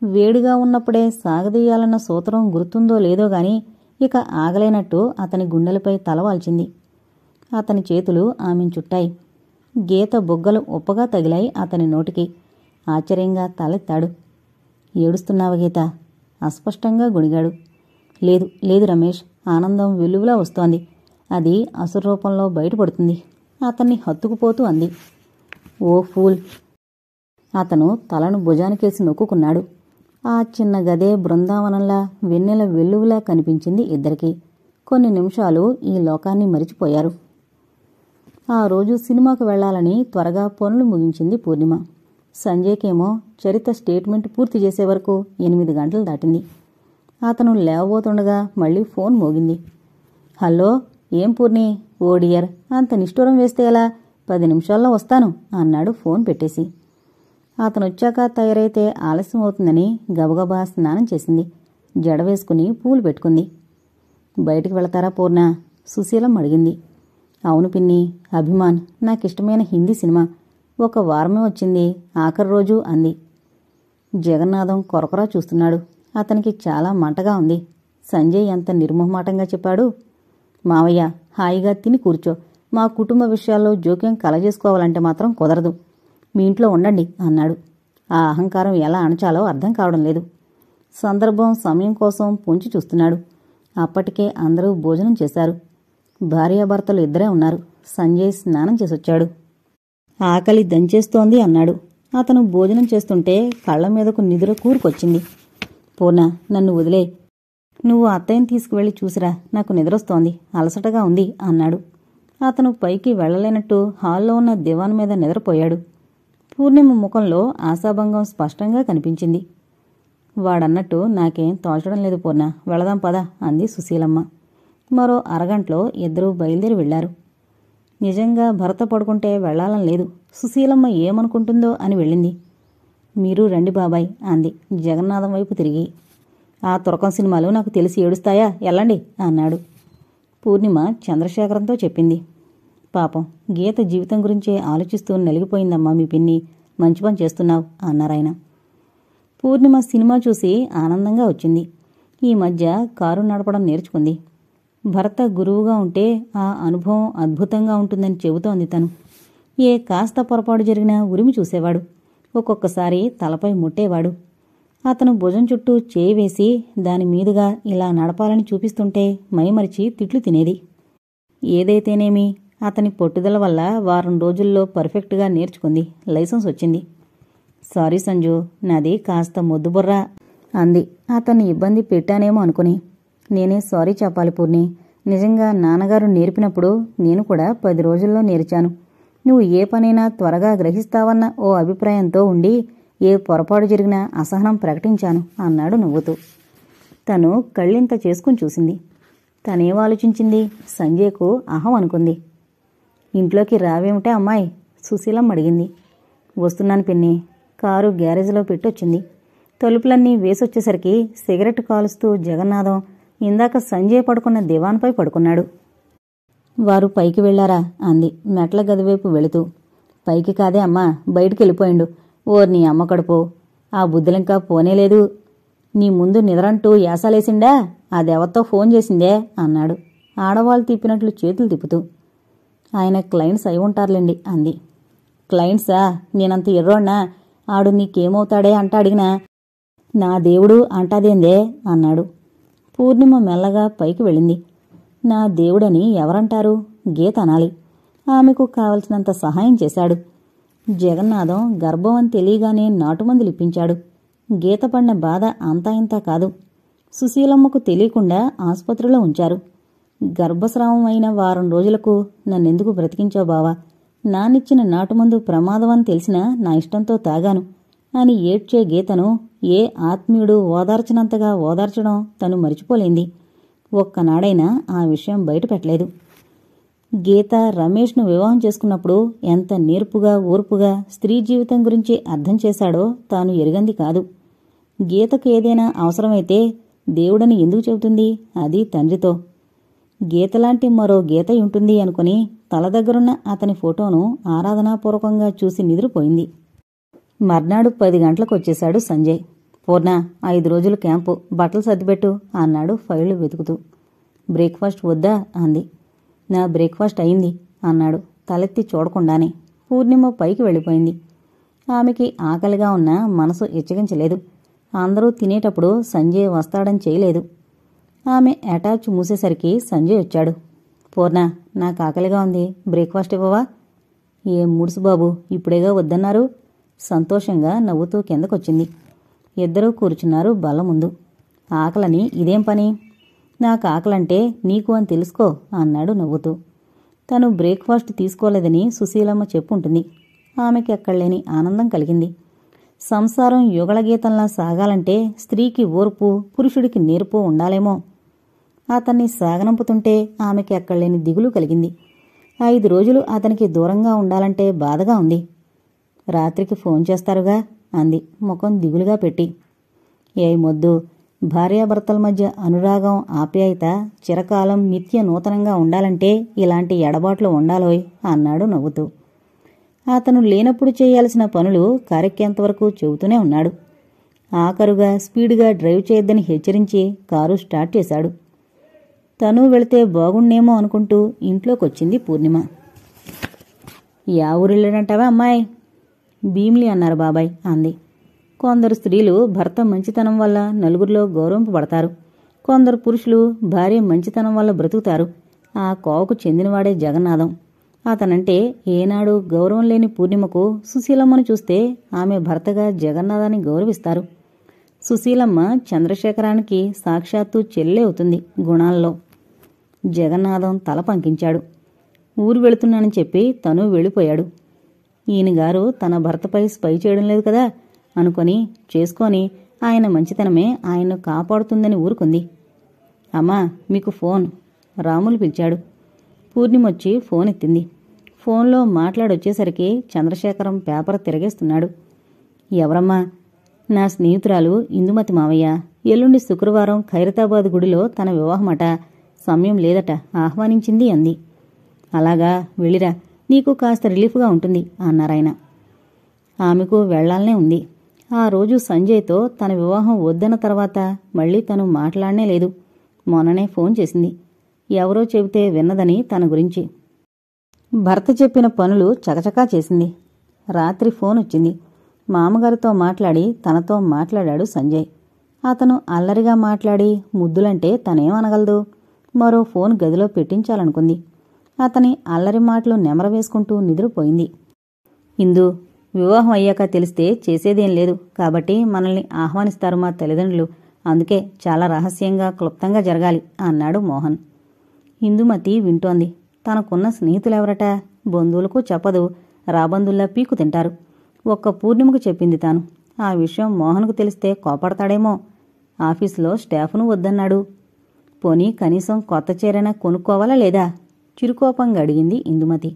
వేడిగా ఉన్నప్పుడే సాగదీయాలన్న సూత్రం గుర్తుందో లేదో గాని ఇక ఆగలేనట్టు అతని గుండెలపై తలవాల్చింది. అతని చేతులు ఆమెను చుట్టాయి. గీత బొగ్గలు ఉప్పగా తగిలాయి అతని నోటికి. ఆశ్చర్యంగా తలెత్తాడు. ఏడుస్తున్నావా గీత? అస్పష్టంగా గొణిగాడు. లేదు లేదు రమేష్, ఆనందం వెల్లువలా వస్తోంది. అది అసురూపంలో బయటపడుతుంది. అతన్ని హత్తుకుపోతూ అంది. ఓ ఫూల్! అతను తలను భుజానికేసి నొక్కుకున్నాడు. ఆ చిన్న గదే బృందావనంలా వెన్నెల వెల్లువలా కనిపించింది ఇద్దరికీ. కొన్ని నిమిషాలు ఈ లోకాన్ని మరిచిపోయారు. ఆ రోజు సినిమాకు వెళ్లాలని త్వరగా పనులు ముగించింది పూర్ణిమ. సంజయ్కేమో చరిత స్టేట్మెంట్ పూర్తి చేసే వరకు 8 గంటలు దాటింది. అతను లేవబోతుండగా మళ్లీ ఫోన్ మోగింది. హలో, ఏం పూర్ణి? ఓ డియర్, అంత నిష్ఠూరం వేస్తే ఎలా? 10 నిమిషాల్లో వస్తాను అన్నాడు ఫోన్ పెట్టేసి. అతనొచ్చాక తయారైతే ఆలస్యం అవుతుందని గబగబా స్నానం చేసింది. జడ వేసుకుని పూలు పెట్టుకుంది. బయటికి వెళతారా పూర్ణ? సుశీలం అడిగింది. అవును పిన్ని, అభిమాన్ నాకిష్టమైన హిందీ సినిమా. 1 వారమే వచ్చింది, ఆఖరి రోజు అంది. జగన్నాథం కొరకొరా చూస్తున్నాడు. అతనికి చాలా మంటగా ఉంది. సంజయ్ ఎంత నిర్మోహమాటంగా చెప్పాడు. మావయ్య, హాయిగా తిని కూర్చో. మా కుటుంబ విషయాల్లో జోక్యం కలగజేసుకోవాలంటే మాత్రం కుదరదు. మీ ఇంట్లో ఉండండి అన్నాడు. ఆ అహంకారం ఎలా అణచాలో అర్థం కావడం లేదు. సందర్భం సమయం కోసం పొంచి చూస్తున్నాడు. అప్పటికే అందరూ భోజనం చేశారు. భార్యాభర్తలు ఇద్దరే ఉన్నారు. సంజయ్ స్నానం చేసొచ్చాడు. ఆకలి దంచేస్తోంది అన్నాడు. అతను భోజనం చేస్తుంటే కళ్ల మీదకు నిదుర కూరుకొచ్చింది. పూర్ణ, నన్ను వదిలే. నువ్వు అత్తయ్యని తీసుకువెళ్లి చూసిరా, నాకు నిద్రొస్తోంది, అలసటగా ఉంది అన్నాడు. అతను పైకి వెళ్లలేనట్టు హాల్లో ఉన్న దివాన్ మీద నిద్రపోయాడు. పూర్ణిమ ముఖంలో ఆశాభంగం స్పష్టంగా కనిపించింది. వాడన్నట్టు నాకేం తోచడం లేదు పూర్ణ, వెళదాం పద అంది సుశీలమ్మ. మరో అరగంటలో ఇద్దరూ బయలుదేరి వెళ్లారు. నిజంగా భర్త పడుకుంటే వెళ్లాలని లేదు. సుశీలమ్మ ఏమనుకుంటుందో అని వెళ్ళింది. మీరు రండి బాబాయ్ అంది జగన్నాథం వైపు తిరిగి. ఆ తురకం సినిమాలు నాకు తెలిసి ఏడుస్తాయా, ఎల్లండి అన్నాడు. పూర్ణిమ చంద్రశేఖరంతో చెప్పింది. పాపం గీత జీవితం గురించే ఆలోచిస్తూ నలిగిపోయిందమ్మా మీ పిన్ని, మంచి పని చేస్తున్నావు అన్నారాయన. పూర్ణిమ సినిమా చూసి ఆనందంగా వచ్చింది. ఈ మధ్య కారు నడపడం నేర్చుకుంది. భర్త గురువుగా ఉంటే ఆ అనుభవం అద్భుతంగా ఉంటుందని చెబుతోంది తను. ఏ కాస్త పొరపాటు జరిగినా ఉరిమి చూసేవాడు. ఒక్కొక్కసారి తలపై ముట్టేవాడు. అతను భుజం చుట్టూ చేయి వేసి దాని మీదుగా ఇలా నడపాలని చూపిస్తుంటే మైమరిచి తిట్లు తినేది. ఏదైతేనేమి అతని పట్టుదల వల్ల వారం రోజుల్లో పర్ఫెక్ట్గా నేర్చుకుంది. లైసెన్స్ వచ్చింది. సారీ సంజు, నాది కాస్త మొద్దుబుర్రా అంది అతన్ని ఇబ్బంది పెట్టానేమో అనుకుని. నేనే సారీ చెప్పాలి పూర్ణి. నిజంగా నాన్నగారు నేర్పినప్పుడు నేను కూడా 10 రోజుల్లో నేర్చాను. నువ్వు ఏ పనైనా త్వరగా గ్రహిస్తావన్న ఓ అభిప్రాయంతో ఉండి ఏ పొరపాటు జరిగినా అసహనం ప్రకటించాను అన్నాడు నవ్వుతూ. తను కళ్ళింత చేసుకుని చూసింది. తనేం ఆలోచించింది? సంజయ్కు అహం అనుకుంది. ఇంట్లోకి రావేమిటే అమ్మాయి? సుశీలమ్మ అడిగింది. వస్తున్నాను పిన్ని. కారు గ్యారేజ్లో పెట్టొచ్చింది. తలుపులన్నీ వేసొచ్చేసరికి సిగరెట్ కాలుస్తూ జగన్నాథం ఇందాక సంజయ్ పడుకున్న దివాన్పై పడుకున్నాడు. వారు పైకి వెళ్లారా అంది మెట్ల గదివైపు వెళుతూ. పైకి కాదే అమ్మా, బయటికెళ్ళిపోయిండు. ఓర్ నీ అమ్మ కడుపు, ఆ బుద్ధులింకా పోనేలేదు. నీ ముందు నిద్రంటూ యాసాలేసిండా? అదెవరితో ఫోన్ చేసిందే అన్నాడు ఆడవాళ్ళు తిప్పినట్లు చేతులు తిప్పుతూ. ఆయన క్లయింట్స్ అయి ఉంటారులేండి అంది. క్లయింట్సా? నేనంత ఎర్రోడ్నా? ఆడు నీకేమవుతాడే అంట అడిగినా. నా దేవుడు అంటాదేందే అన్నాడు. పూర్ణిమ మెల్లగా పైకి వెళ్ళింది. నా దేవుడని ఎవరంటారు? గీత అనాలి. ఆమెకు కావలసినంత సహాయం చేశాడు. జగన్నాథం గర్భం అని తెలియగానే నాటుమందులిప్పించాడు. గీత పడిన బాధ అంతా ఇంతా కాదు. సుశీలమ్మకు తెలియకుండా ఆసుపత్రిలో ఉంచారు. గర్భస్రావం అయిన వారం రోజులకు నన్నెందుకు బ్రతికించావు బావా? నానిచ్చిన నాటుమందు ప్రమాదం అని తెలిసినా నా ఇష్టంతో తాగాను అని ఏడ్చే గీతను ఏ ఆత్మీయుడు ఓదార్చినంతగా ఓదార్చడం తను మరిచిపోలేంది. ఒక్కనాడైనా ఆ విషయం బయటపెట్టలేదు. గీత రమేష్ను వివాహం చేసుకున్నప్పుడు ఎంత నేర్పుగా ఓర్పుగా స్త్రీ జీవితం గురించి అర్థం చేశాడో తాను ఎరుగంది కాదు. గీతకు ఏదైనా అవసరమైతే దేవుడని ఎందుకు చెబుతుంది? అది తండ్రితో. గీతలాంటి మరో గీత ఉంటుంది అనుకుని తల దగ్గరున్న అతని ఫోటోను ఆరాధనాపూర్వకంగా చూసి నిద్రపోయింది. మర్నాడు 10 గంటలకొచ్చేశాడు సంజయ్. పూర్ణ, 5 రోజులు క్యాంపు, బట్టలు సర్దిపెట్టు అన్నాడు ఫైళ్లు వెతుకుతూ. బ్రేక్ఫాస్ట్ వద్దా అంది. నా బ్రేక్ఫాస్ట్ అయింది అన్నాడు తలెత్తి చూడకుండానే. పూర్ణిమ పైకి వెళ్ళిపోయింది. ఆమెకి ఆకలిగా ఉన్నా మనసు ఇచ్చగించలేదు. అందరూ తినేటప్పుడు సంజయ్ వస్తాడని చేయలేదు. ఆమె అటాచ్ మూసేసరికి సంజయ్ వచ్చాడు. పూర్ణ, నాకు ఆకలిగా ఉంది, బ్రేక్ఫాస్ట్ ఇవ్వవా? ఏం ముడుసు బాబు, ఇప్పుడేగా వద్దన్నారు? సంతోషంగా నవ్వుతూ కిందకొచ్చింది. ఇద్దరూ కూర్చున్నారు బల్ల ముందు. ఆకలని ఇదేం పని? నాకు ఆకలంటే నీకు అని తెలుసుకో అన్నాడు నవ్వుతూ. తను బ్రేక్ఫాస్ట్ తీసుకోలేదని సుశీలమ్మ చెప్పుంటుంది. ఆమెకి ఎక్కడలేని ఆనందం కలిగింది. సంసారం యుగళగీతంలా సాగాలంటే స్త్రీకి ఓర్పు, పురుషుడికి నేర్పు ఉండాలేమో. అతన్ని సాగనంపుతుంటే ఆమెకి ఎక్కడలేని దిగులు కలిగింది. 5 రోజులు అతనికి దూరంగా ఉండాలంటే బాధగా ఉంది. రాత్రికి ఫోన్ చేస్తారుగా అంది ముఖం దిగులుగా పెట్టి. ఏ మొద్దు, భార్యాభర్తల మధ్య అనురాగం, ఆప్యాయత చిరకాలం నిత్య నూతనంగా ఉండాలంటే ఇలాంటి ఎడబాట్లు ఉండాలోయ్ అన్నాడు నవ్వుతూ. అతను లేనప్పుడు చేయాల్సిన పనులు కారెక్కేంతవరకు చెబుతూనే ఉన్నాడు. ఆఖరుగా స్పీడ్గా డ్రైవ్ చేయొద్దని హెచ్చరించి కారు స్టార్ట్ చేశాడు. తను వెళితే బాగుండేమో అనుకుంటూ ఇంట్లోకొచ్చింది పూర్ణిమ. యా ఊరిళ్ళడంటావా అమ్మాయి? భీమ్లీ అన్నారు బాబాయ్ అంది. కొందరు స్త్రీలు భర్త మంచితనం వల్ల నలుగురిలో గౌరవింపబడతారు. కొందరు పురుషులు భార్య మంచితనం వల్ల బ్రతుకుతారు. ఆ కోవకు చెందినవాడే జగన్నాథం. అతనంటే ఏనాడు గౌరవం లేని పూర్ణిమకు సుశీలమ్మను చూస్తే ఆమె భర్తగా జగన్నాథాన్ని గౌరవిస్తారు. సుశీలమ్మ చంద్రశేఖరానికి సాక్షాత్తు చెల్లె అవుతుంది గుణాల్లో. జగన్నాథం తల పంకించాడు. ఊరు వెళుతున్నానని చెప్పి తను వెళ్ళిపోయాడు. ఈయనగారు తన భర్తపై స్పై చేయడం లేదు కదా అనుకొని చేసుకొని ఆయన మంచితనమే ఆయన్ను కాపాడుతుందని ఊరుకుంది. అమ్మా, మీకు ఫోన్. రాములు పిలిచాడు. పూర్ణిమొచ్చి ఫోన్ ఎత్తింది. ఫోన్లో మాట్లాడొచ్చేసరికి చంద్రశేఖరం పేపర్ తిరగేస్తున్నాడు. ఎవరమ్మా? నా స్నేహితురాలు ఇందుమతి మావయ్య. ఎల్లుండి శుక్రవారం ఖైరతాబాద్ గుడిలో తన వివాహమట. సమయం లేదట, ఆహ్వానించింది అంది. అలాగా, వెళ్ళిరా, నీకు కాస్త రిలీఫ్గా ఉంటుంది అన్నారాయన. ఆమెకు వెళ్లాలనే ఉంది. ఆ రోజు సంజయ్తో తన వివాహం వద్దన్న తర్వాత మళ్లీ తను మాట్లాడనే లేదు. మొన్ననే ఫోన్ చేసింది. ఎవరో చెబితే విన్నదని తన గురించి. భర్త చెప్పిన పనులు చకచకా చేసింది. రాత్రి ఫోన్ వచ్చింది. మామగారితో మాట్లాడి తనతో మాట్లాడాడు సంజయ్. అతను అల్లరిగా మాట్లాడి ముద్దులంటే తనేమనగలదు? మరో ఫోన్ గదిలో పెట్టించాలనుకుంది. అతని అల్లరి మాటలు నెమరవేసుకుంటూ నిద్రపోయింది. ఇందు, వివాహం అయ్యాక తెలిస్తే చేసేదేం లేదు. కాబట్టి మనల్ని ఆహ్వానిస్తారు మా తల్లిదండ్రులు. అందుకే చాలా రహస్యంగా క్లుప్తంగా జరగాలి అన్నాడు మోహన్. ఇందుమతి వింటోంది. తనకున్న స్నేహితులెవరట? బంధువులకు చెప్పదు. రాబందుల్లా పీకు తింటారు. ఒక్క పూర్ణిమకు చెప్పింది తాను. ఆ విషయం మోహన్కు తెలిస్తే కోపడతాడేమో. ఆఫీసులో స్టాఫ్ను వద్దన్నాడు. పోనీ కనీసం కొత్త చీరైనా కొనుక్కోవాలా లేదా? చిరుకోపంగా అడిగింది ఇందుమతి.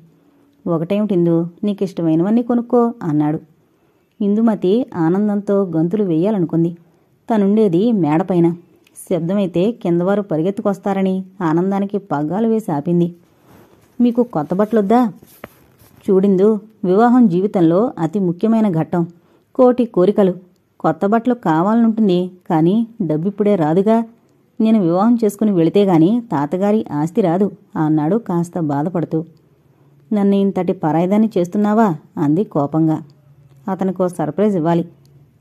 ఒకటేమిటిందు, నీకిష్టమైనవన్నీ కొనుక్కో అన్నాడు. ఇందుమతి ఆనందంతో గంతులు వెయ్యాలనుకుంది. తనుండేది మేడపైన. శబ్దమైతే కిందవారు పరిగెత్తుకొస్తారని ఆనందానికి పగ్గాలు వేసి ఆపింది. మీకు కొత్త బట్టలొద్దా? చూడిందు, వివాహం జీవితంలో అతి ముఖ్యమైన ఘట్టం. కోటి కోరికలు. కొత్త బట్టలు కావాలనుంటుంది. కానీ డబ్బిప్పుడే రాదుగా. నేను వివాహం చేసుకుని వెళితేగాని తాతగారి ఆస్తి రాదు అన్నాడు కాస్త బాధపడుతూ. నన్ను ఇంతటి పరాయిదాన్ని చేస్తున్నావా? అంది కోపంగా. అతనికో సర్ప్రైజ్ ఇవ్వాలి.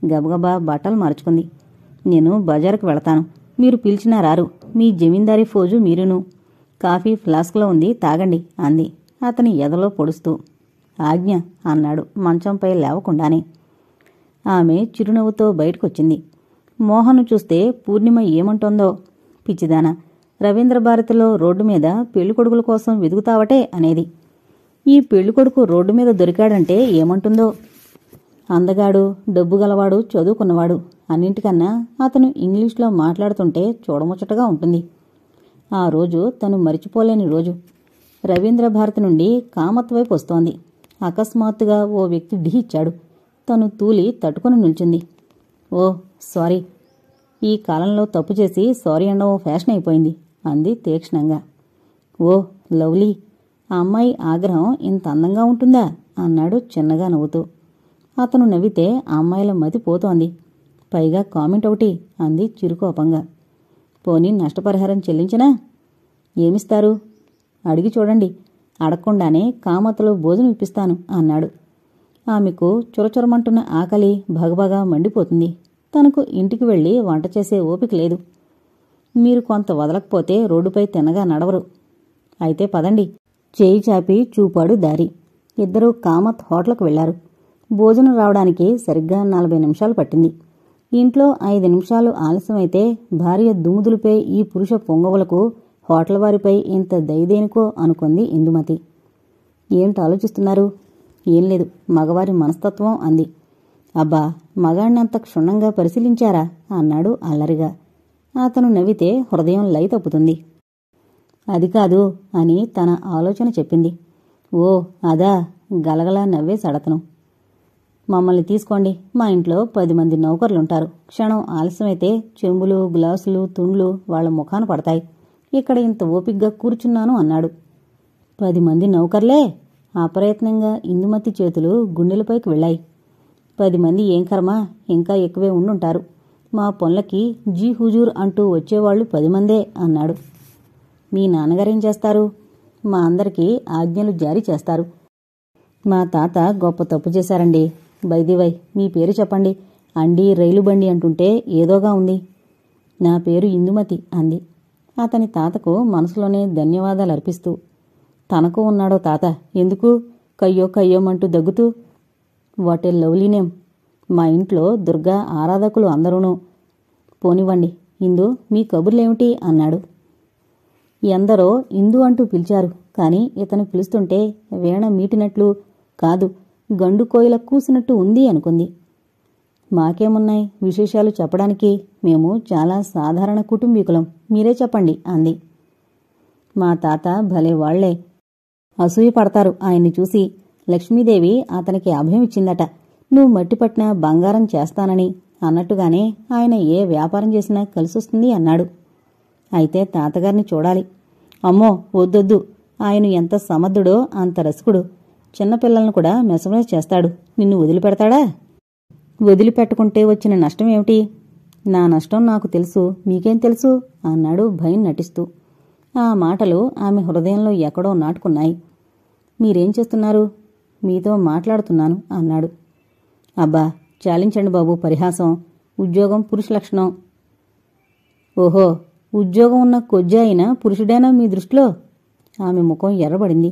గబగబా బట్టలు మార్చుకుంది. నేను బజారుకు వెళతాను. మీరు పిలిచినా రారు. మీ జమీందారీ ఫోజు మీరును. కాఫీ ఫ్లాస్క్లో ఉంది, తాగండి అంది అతని ఎదలో పొడుస్తూ. ఆజ్ఞ అన్నాడు మంచంపై లేవకుండానే. ఆమె చిరునవ్వుతో బయటకొచ్చింది. మోహన్ను చూస్తే పూర్ణిమ ఏమంటోందో. పిచ్చిదానా, రవీంద్రభారతిలో రోడ్డు మీద పెళ్ళికొడుకుల కోసం వెతుకుతావటే అనేది. ఈ పెళ్ళికొడుకు రోడ్డు మీద దొరికాడంటే ఏమంటుందో. అందగాడు, డబ్బు గలవాడు, చదువుకున్నవాడు. అన్నింటికన్నా అతను ఇంగ్లీష్లో మాట్లాడుతుంటే చూడముచ్చటగా ఉంటుంది. ఆ రోజు తను మరిచిపోలేని రోజు. రవీంద్రభారతి నుండి కామత్ వైపు వస్తోంది. అకస్మాత్తుగా ఓ వ్యక్తి ఢీచ్చాడు. తను తూలి తట్టుకుని నిల్చుంది. ఓ సారీ. ఈ కాలంలో తప్పు చేసి సారీ అనడం ఫ్యాషన్ అయిపోయింది అంది తీక్షణంగా. Oh lovely. ఆ అమ్మాయి ఆగ్రహం ఇంత అందంగా ఉంటుందా అన్నాడు చిన్నగా నవ్వుతూ. అతను నవ్వితే ఆ అమ్మాయిల మతి పోతోంది. పైగా కామెంట్ ఒకటి అంది చిరుకోపంగా. పోనీ నష్టపరిహారం చెల్లించనా? ఏమిస్తారు? అడిగి చూడండి. అడగకుండానే కామతలో భోజనం ఇప్పిస్తాను అన్నాడు. ఆమెకు చురచురమంటున్న ఆకలి భగభగా మండిపోతుంది. తనకు ఇంటికి వెళ్లి వంట చేసే ఓపిక లేదు. మీరు కొంత వదలకపోతే రోడ్డుపై తిన్నగా నడవరు. అయితే పదండి. చేయి చాపి చూపాడు దారి. ఇద్దరూ కామత్ హోటల్కు వెళ్లారు. భోజనం రావడానికి సరిగ్గా 40 నిమిషాలు పట్టింది. ఇంట్లో 5 నిమిషాలు ఆలస్యమైతే భార్య దుముదులపై ఈ పురుష పొంగవులకు హోటల్ వారిపై ఇంత దయదేనికో అనుకుంది ఇందుమతి. ఏంటి ఆలోచిస్తున్నారు? ఏం లేదు, మగవారి మనస్తత్వం అంది. అబ్బా, మగాణ్ణంత క్షుణ్ణంగా పరిశీలించారా అన్నాడు అల్లరిగా. అతను నవ్వితే హృదయం లయ తప్పుతుంది. అది కాదు అని తన ఆలోచన చెప్పింది. ఓ అదా, గలగలా నవ్వేశాడతను. మమ్మల్ని తీసుకోండి. మా ఇంట్లో 10 మంది నౌకర్లుంటారు. క్షణం ఆలస్యమైతే చెంబులు, గ్లాసులు, తుండ్లు వాళ్ల ముఖాన పడతాయి. ఇక్కడ ఇంత ఓపిగ్గా కూర్చున్నాను అన్నాడు. 10 మంది నౌకర్లే? అప్రయత్నంగా ఇందుమతి చేతులు గుండెలపైకి వెళ్లాయి. 10 మంది ఏం కర్మ, ఇంకా ఎక్కువే ఉండుంటారు. మా పనులకి జీ హుజూర్ అంటూ వచ్చేవాళ్లు 10 మందే అన్నాడు. మీ నాన్నగారేం చేస్తారు? మా అందరికీ ఆజ్ఞలు జారీ చేస్తారు. మా తాత గొప్ప తప్పు చేశారండి. బైదివై, మీ పేరు చెప్పండి. అండి రైలు బండి అంటుంటే ఏదోగా ఉంది. నా పేరు ఇందుమతి అంది. అతని తాతకు మనసులోనే ధన్యవాదాలర్పిస్తూ. తనకు ఉన్నాడో తాత, ఎందుకు కయ్యో కయ్యోమంటూ దగ్గుతూ. What a lovely name. మా ఇంట్లో దుర్గా ఆరాధకులు అందరూనూ. పోనివ్వండి. ఇందు, మీ కబుర్లేమిటి అన్నాడు. ఎందరో ఇందు అంటూ పిలిచారు. కాని ఇతను పిలుస్తుంటే వీణ మీటినట్లు కాదు, గండు కోయిల కూసినట్టు ఉంది అనుకుంది. మాకేమున్నాయి విశేషాలు చెప్పడానికి? మేము చాలా సాధారణ కుటుంబీకులం. మీరే చెప్పండి అంది. మా తాత భలే వాళ్లే. అసూయ పడతారు ఆయన్ని చూసి. లక్ష్మీదేవి అతనికి అభయం ఇచ్చిందట. నువ్వు మట్టిపట్టిన బంగారం చేస్తానని. అన్నట్టుగానే ఆయన ఏ వ్యాపారం చేసినా కలిసొస్తుంది అన్నాడు. అయితే తాతగారిని చూడాలి. అమ్మో వద్దొద్దు. ఆయన ఎంత సమర్థుడో అంత రసికుడు. చిన్నపిల్లలను కూడా మెసమేస్ చేస్తాడు. నిన్ను వదిలిపెడతాడా? వదిలిపెట్టుకుంటే వచ్చిన నష్టమేమిటి? నా నష్టం నాకు తెలుసు, మీకేం తెలుసు అన్నాడు భయం నటిస్తూ. ఆ మాటలు ఆమె హృదయంలో ఎక్కడో నాటుకున్నాయి. మీరేం చేస్తున్నారు? మీతో మాట్లాడుతున్నాను అన్నాడు. అబ్బా, చాలించండి బాబు పరిహాసం. ఉద్యోగం పురుష లక్షణం. ఓహో, ఉద్యోగం ఉన్న కొజ్జా అయినా పురుషుడేనా మీ దృష్టిలో? ఆమె ముఖం ఎర్రబడింది.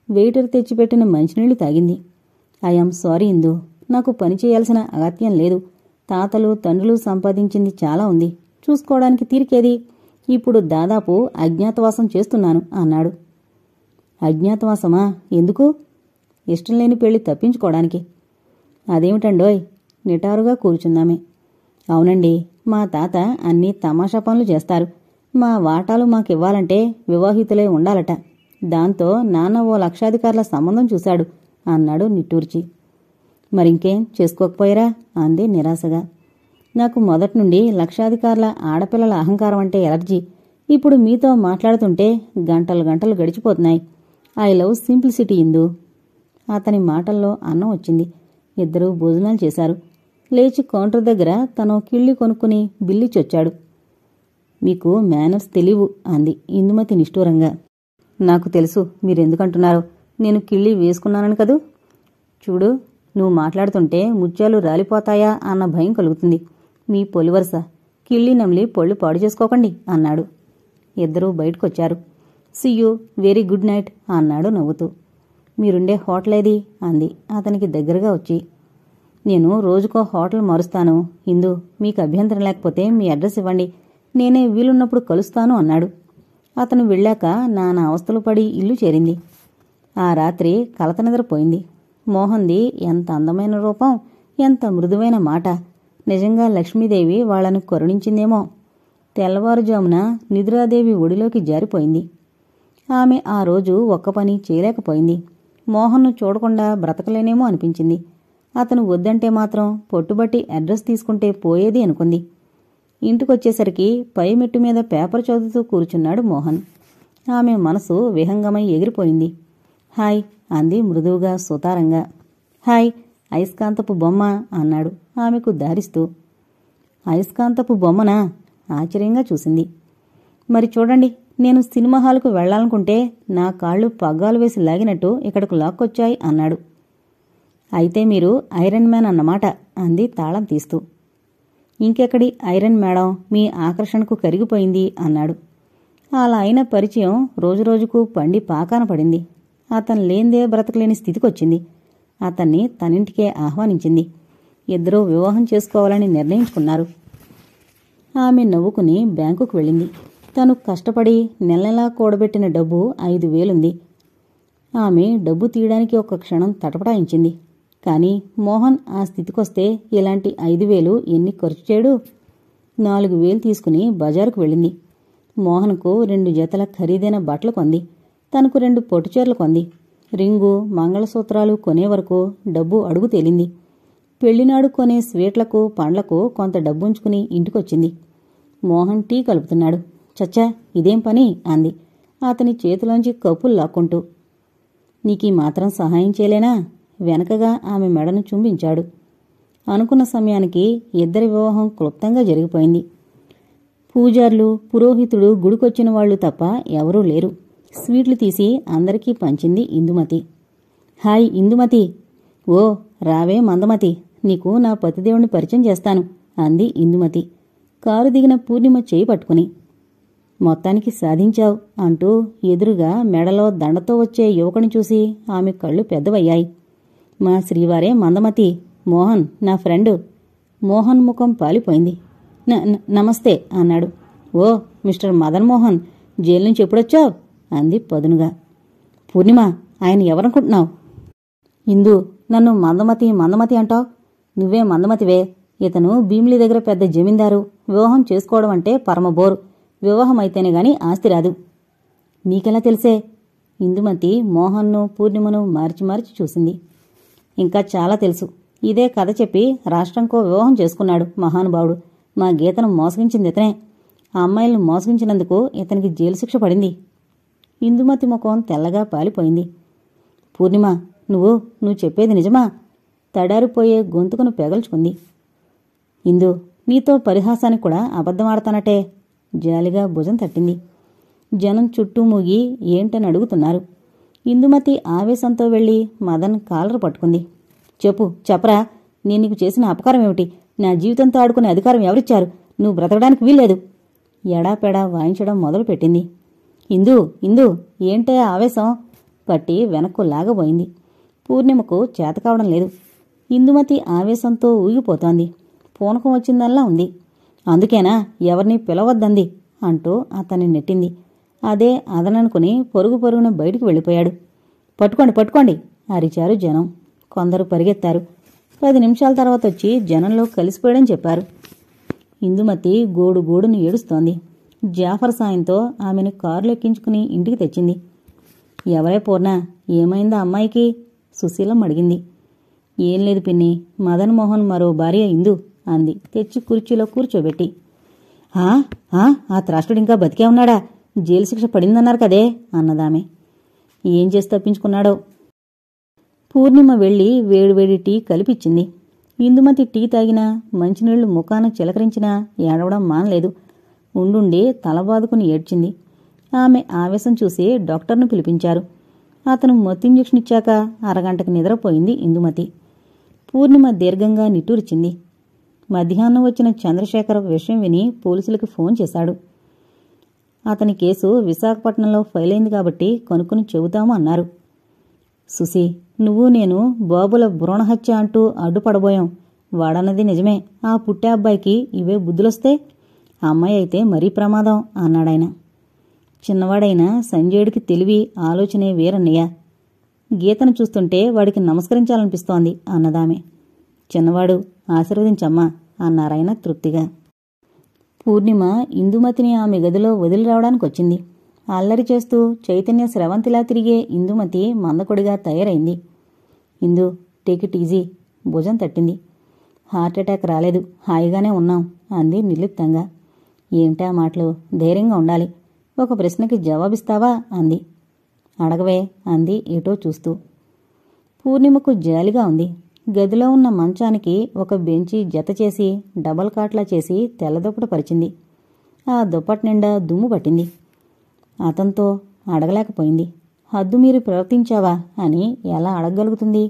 వెయిటర్ తెచ్చిపెట్టిన మంచినీళ్లు తాగింది. ఐఎమ్ సారీ ఇందు, నాకు పని చేయాల్సిన అగత్యం లేదు. తాతలు తండ్రులు సంపాదించింది చాలా ఉంది, చూసుకోవడానికి తీరికేది. ఇప్పుడు దాదాపు అజ్ఞాతవాసం చేస్తున్నాను అన్నాడు. అజ్ఞాతవాసమా? ఎందుకు? ఇష్టం లేని పెళ్లి తప్పించుకోవడానికి. అదేమిటండోయ్? నిటారుగా కూర్చుందామే. అవునండి, మా తాత అన్నీ తమాషా పనులు చేస్తారు. మా వాటాలు మాకివ్వాలంటే వివాహితులై ఉండాలట. దాంతో నాన్న ఓ లక్షాధికారుల సంబంధం చూశాడు అన్నాడు నిట్టూర్చి. మరింకేం చేసుకోకపోయారా? అంది నిరాశగా. నాకు మొదట్నుండి లక్షాధికారుల ఆడపిల్లల అహంకారం అంటే ఎలర్జీ. ఇప్పుడు మీతో మాట్లాడుతుంటే గంటలు గంటలు గడిచిపోతున్నాయి. ఐ లవ్ సింప్లిసిటీ ఇందు. అతని మాటల్లో అన్నం వచ్చింది. ఇద్దరూ భోజనాలు చేశారు. లేచి కౌంటర్ దగ్గర తను కిళ్ళి కొనుక్కుని బిల్లిచ్చొచ్చాడు. మీకు మేనర్స్ తెలియవు అంది ఇందుమతి నిష్ఠూరంగా. నాకు తెలుసు మీరెందుకంటున్నారో. నేను కిళ్ళి వేసుకున్నానని కదూ. చూడు, నువ్వు మాట్లాడుతుంటే ముత్యాలు రాలిపోతాయా అన్న భయం కలుగుతుంది. మీ పొలివరస. కిళ్ళి నమిలి పళ్ళు పాడు చేసుకోకండి అన్నాడు. ఇద్దరూ బయటకొచ్చారు. See you, very good night అన్నాడు నవ్వుతూ. మీరుండే హోటల్ ఏది? అంది అతనికి దగ్గరగా వచ్చి. నేను రోజుకో హోటల్ మారుస్తాను ఇందు, మీకు అభ్యంతరం లేకపోతే మీ అడ్రస్ ఇవ్వండి, నేనే వీలున్నప్పుడు కలుస్తాను అన్నాడు. అతను వెళ్ళాక నానా అవస్థలు పడి ఇల్లు చేరింది. ఆ రాత్రి కలత నిద్రపోయింది. మోహన్ది ఎంత అందమైన రూపం, ఎంత మృదువైన మాట. నిజంగా లక్ష్మీదేవి వాళ్లను కరుణించిందేమో. తెల్లవారుజామున నిద్రాదేవి ఒడిలోకి జారిపోయింది. ఆమె ఆ రోజు ఒక్క పని చేయలేకపోయింది. మోహన్ను చూడకుండా బ్రతకలేనేమో అనిపించింది. అతను వద్దంటే మాత్రం పొట్టుబట్టి అడ్రస్ తీసుకుంటే పోయేది అనుకుంది. ఇంటికొచ్చేసరికి పై మెట్టు మీద పేపర్ చదువుతూ కూర్చున్నాడు మోహన్. ఆమె మనసు విహంగమై ఎగిరిపోయింది. హాయ్ అంది మృదువుగా సుతారంగా. హాయ్, అయస్కాంతపు బొమ్మ అన్నాడు ఆమెకు దారిస్తూ. అయస్కాంతపు బొమ్మనా? ఆశ్చర్యంగా చూసింది. మరి చూడండి, నేను సినిమా హాలుకు వెళ్లాలనుకుంటే నా కాళ్లు పగ్గాలు వేసి లాగినట్టు ఇక్కడకు లాక్కొచ్చాయి అన్నాడు. అయితే మీరు ఐరన్ మ్యాన్ అన్నమాట అంది తాళం తీస్తూ. ఇంకెక్కడి ఐరన్ మేడం, మీ ఆకర్షణకు కరిగిపోయింది అన్నాడు. అలా అయిన పరిచయం రోజురోజుకు పండి పాకాన పడింది. అతను లేందే బ్రతకలేని స్థితికొచ్చింది. అతన్ని తనింటికే ఆహ్వానించింది. ఇద్దరూ వివాహం చేసుకోవాలని నిర్ణయించుకున్నారు. ఆమె నవ్వుకుని బ్యాంకుకు వెళ్ళింది. తను కష్టపడి నెలనెలా కూడబెట్టిన డబ్బు 5,000 ఆమె డబ్బు తీయడానికి ఒక క్షణం తటపటాయించింది. కాని మోహన్ ఆ స్థితికొస్తే ఇలాంటి 5,000 ఎన్ని ఖర్చు చేయడు? 4,000 తీసుకుని బజారుకు వెళ్ళింది. మోహన్కు 2 జతల ఖరీదైన బట్టలు కొంది. తనకు 2 పొట్టుచీరలు కొంది. రింగు, మంగళసూత్రాలు కొనే వరకు డబ్బు అడుగు తేలింది. పెళ్లినాడు కొనే స్వీట్లకు, పండ్లకు కొంత డబ్బుంచుకుని ఇంటికొచ్చింది. మోహన్ టీ కలుపుతున్నాడు. చచ్చా, ఇదేం పని అంది అతని చేతిలోంచి కప్పులు లాక్కుంటూ. నీకీ మాత్రం సహాయం చేయలేనా? వెనకగా ఆమె మెడను చుంబించాడు. అనుకున్న సమయానికి ఇద్దరి వివాహం క్లుప్తంగా జరిగిపోయింది. పూజార్లు, పురోహితుడు, గుడికొచ్చిన వాళ్లు తప్ప ఎవరూ లేరు. స్వీట్లు తీసి అందరికీ పంచింది ఇందుమతి. హాయ్ ఇందుమతి. ఓ రావే మందమతి, నీకు నా పతిదేవుని పరిచయం చేస్తాను అంది ఇందుమతి కారు దిగిన పూర్ణిమ చేయి పట్టుకుని. మొత్తానికి సాధించావు అంటూ ఎదురుగా మెడలో దండతో వచ్చే యువకుని చూసి ఆమె కళ్ళు పెద్దవయ్యాయి. మా శ్రీవారే మందమతి, మోహన్ నా ఫ్రెండు. మోహన్ ముఖం పాలిపోయింది. నమస్తే అన్నాడు. ఓ మిస్టర్ మదన్ మోహన్, జైలు నుంచి ఎప్పుడొచ్చావు అంది పదునుగా. పూర్ణిమ, ఆయన ఎవరనుకుంటున్నావు? ఇందు, నన్ను మందమతి మందమతి అంటావు? నువ్వే మందమతివే. ఇతను భీమిలి దగ్గర పెద్ద జమీందారు. వివాహం చేసుకోవడం అంటే పరమబోరు. వివాహం అయితేనే గాని ఆస్తి రాదు. నీకెలా తెలిసే? ఇందుమతి మోహన్ను, పూర్ణిమను మార్చి మార్చి చూసింది. ఇంకా చాలా తెలుసు. ఇదే కథ చెప్పి రాష్ట్రంకో వివాహం చేసుకున్నాడు మహానుభావుడు. మా గీతను మోసగించింది ఇతనే. ఆ అమ్మాయిలను మోసగించినందుకు ఇతనికి జైలు శిక్ష పడింది. ఇందుమతి ముఖం తెల్లగా పాలిపోయింది. పూర్ణిమ, నువ్వు చెప్పేది నిజమా? తడారిపోయే గొంతుకును పెగల్చుకుంది. ఇందు, నీతో పరిహాసానికి కూడా అబద్ధమాడతానటే. జాలిగా భుజం తట్టింది. జనం చుట్టూ మూగి ఏంటని అడుగుతున్నారు. ఇందుమతి ఆవేశంతో వెళ్లి మదన్ కాలరు పట్టుకుంది. చెప్పరా, నేను నీకు చేసిన అపకారం ఏమిటి? నా జీవితంతో ఆడుకునే అధికారం ఎవరిచ్చారు? నువ్వు బ్రతకడానికి వీల్లేదు. ఎడాపెడా వాయించడం మొదలుపెట్టింది. ఇందు ఏంటే ఆవేశం? పట్టి వెనక్కు లాగబోయింది. పూర్ణిమకు చేతకావడం లేదు. ఇందుమతి ఆవేశంతో ఊగిపోతోంది. పూనకం వచ్చిందల్లా ఉంది. అందుకేనా ఎవరిని పిలవద్దంది అంటూ అతన్ని నెట్టింది. అదే అదననుకుని పరుగున బయటికి వెళ్ళిపోయాడు. పట్టుకోండి పట్టుకోండి అరిచారు జనం. కొందరు పరిగెత్తారు. 10 నిమిషాల తర్వాత వచ్చి జనంలో కలిసిపోయాడని చెప్పారు. ఇందుమతి గోడును ఏడుస్తోంది. జాఫర్ సాయంతో ఆమెను కారులో ఎక్కించుకుని ఇంటికి తెచ్చింది. ఎవరే పూర్ణ, ఏమైందా అమ్మాయికి? సుశీలం అడిగింది. ఏం లేదు పిన్ని, మదన్ మోహన్ మరో భార్య ఇందు అంది తెచ్చి కుర్చీలో కూర్చోబెట్టి. ఆ త్రాష్టుడింకా బతికే ఉన్నాడా? జైలు శిక్ష పడిందన్నారు కదే అన్నదామె. ఏం చేసి తప్పించుకున్నాడో. పూర్ణిమ వెళ్లి వేడివేడి టీ కలిపిచ్చింది. ఇందుమతి టీ తాగినా మంచినీళ్లు ముఖాన చిలకరించినా ఏడవడం మానలేదు. ఉండుండి తలబాదుకుని ఏడ్చింది. ఆమె ఆవేశం చూసి డాక్టర్ను పిలిపించారు. అతను మత్తు ఇంజెక్షన్ ఇచ్చాక అరగంటకు నిద్రపోయింది ఇందుమతి. పూర్ణిమ దీర్ఘంగా నిట్టూర్చింది. మధ్యాహ్నం వచ్చిన చంద్రశేఖర్ విషయం విని పోలీసులకి ఫోన్ చేశాడు. అతని కేసు విశాఖపట్నంలో ఫైల్ అయింది కాబట్టి కనుక్కుని చెబుతాము అన్నారు. సుసి, నువ్వు నేను బాబుల భ్రూణహత్య అంటూ అడ్డుపడబోయాం. వాడన్నది నిజమే. ఆ పుట్టే అబ్బాయికి ఇవే బుద్ధులొస్తే అమ్మాయి అయితే మరీ ప్రమాదం అన్నాడాయన. చిన్నవాడైన సంజయుడికి తెలివి ఆలోచనే వేరన్నయ్య. గీతను చూస్తుంటే వాడికి నమస్కరించాలనిపిస్తోంది అన్నదామె. చిన్నవాడు, ఆశీర్వదించమ్మా అన్నారాయన తృప్తిగా. పూర్ణిమ ఇందుమతిని ఆమె గదిలో వదిలి రావడానికొచ్చింది. అల్లరి చేస్తూ చైతన్య స్రవంతిలా తిరిగే ఇందుమతి మందకొడిగా తయారైంది. ఇందు, టేక్ ఇట్ ఈజీ భుజం తట్టింది. హార్ట్అటాక్ రాలేదు, హాయిగానే ఉన్నాం అంది నిర్లిప్తంగా. ఏంటా మాటలు, ధైర్యంగా ఉండాలి. ఒక ప్రశ్నకి జవాబిస్తావా అంది. అడగవే అంది ఏటో చూస్తూ. పూర్ణిమకు జాలిగా ఉంది. గదిలో ఉన్న మంచానికి ఒక బెంచి జత చేసి డబల్ కాట్లా చేసి తెల్లదుప్పట పరిచింది. ఆ దుప్పటి నిండా దుమ్ము పట్టింది. అతనితో అడగలేకపోయింది. హద్దు మీరు ప్రవర్తించావా అని ఎలా అడగగలుగుతుంది?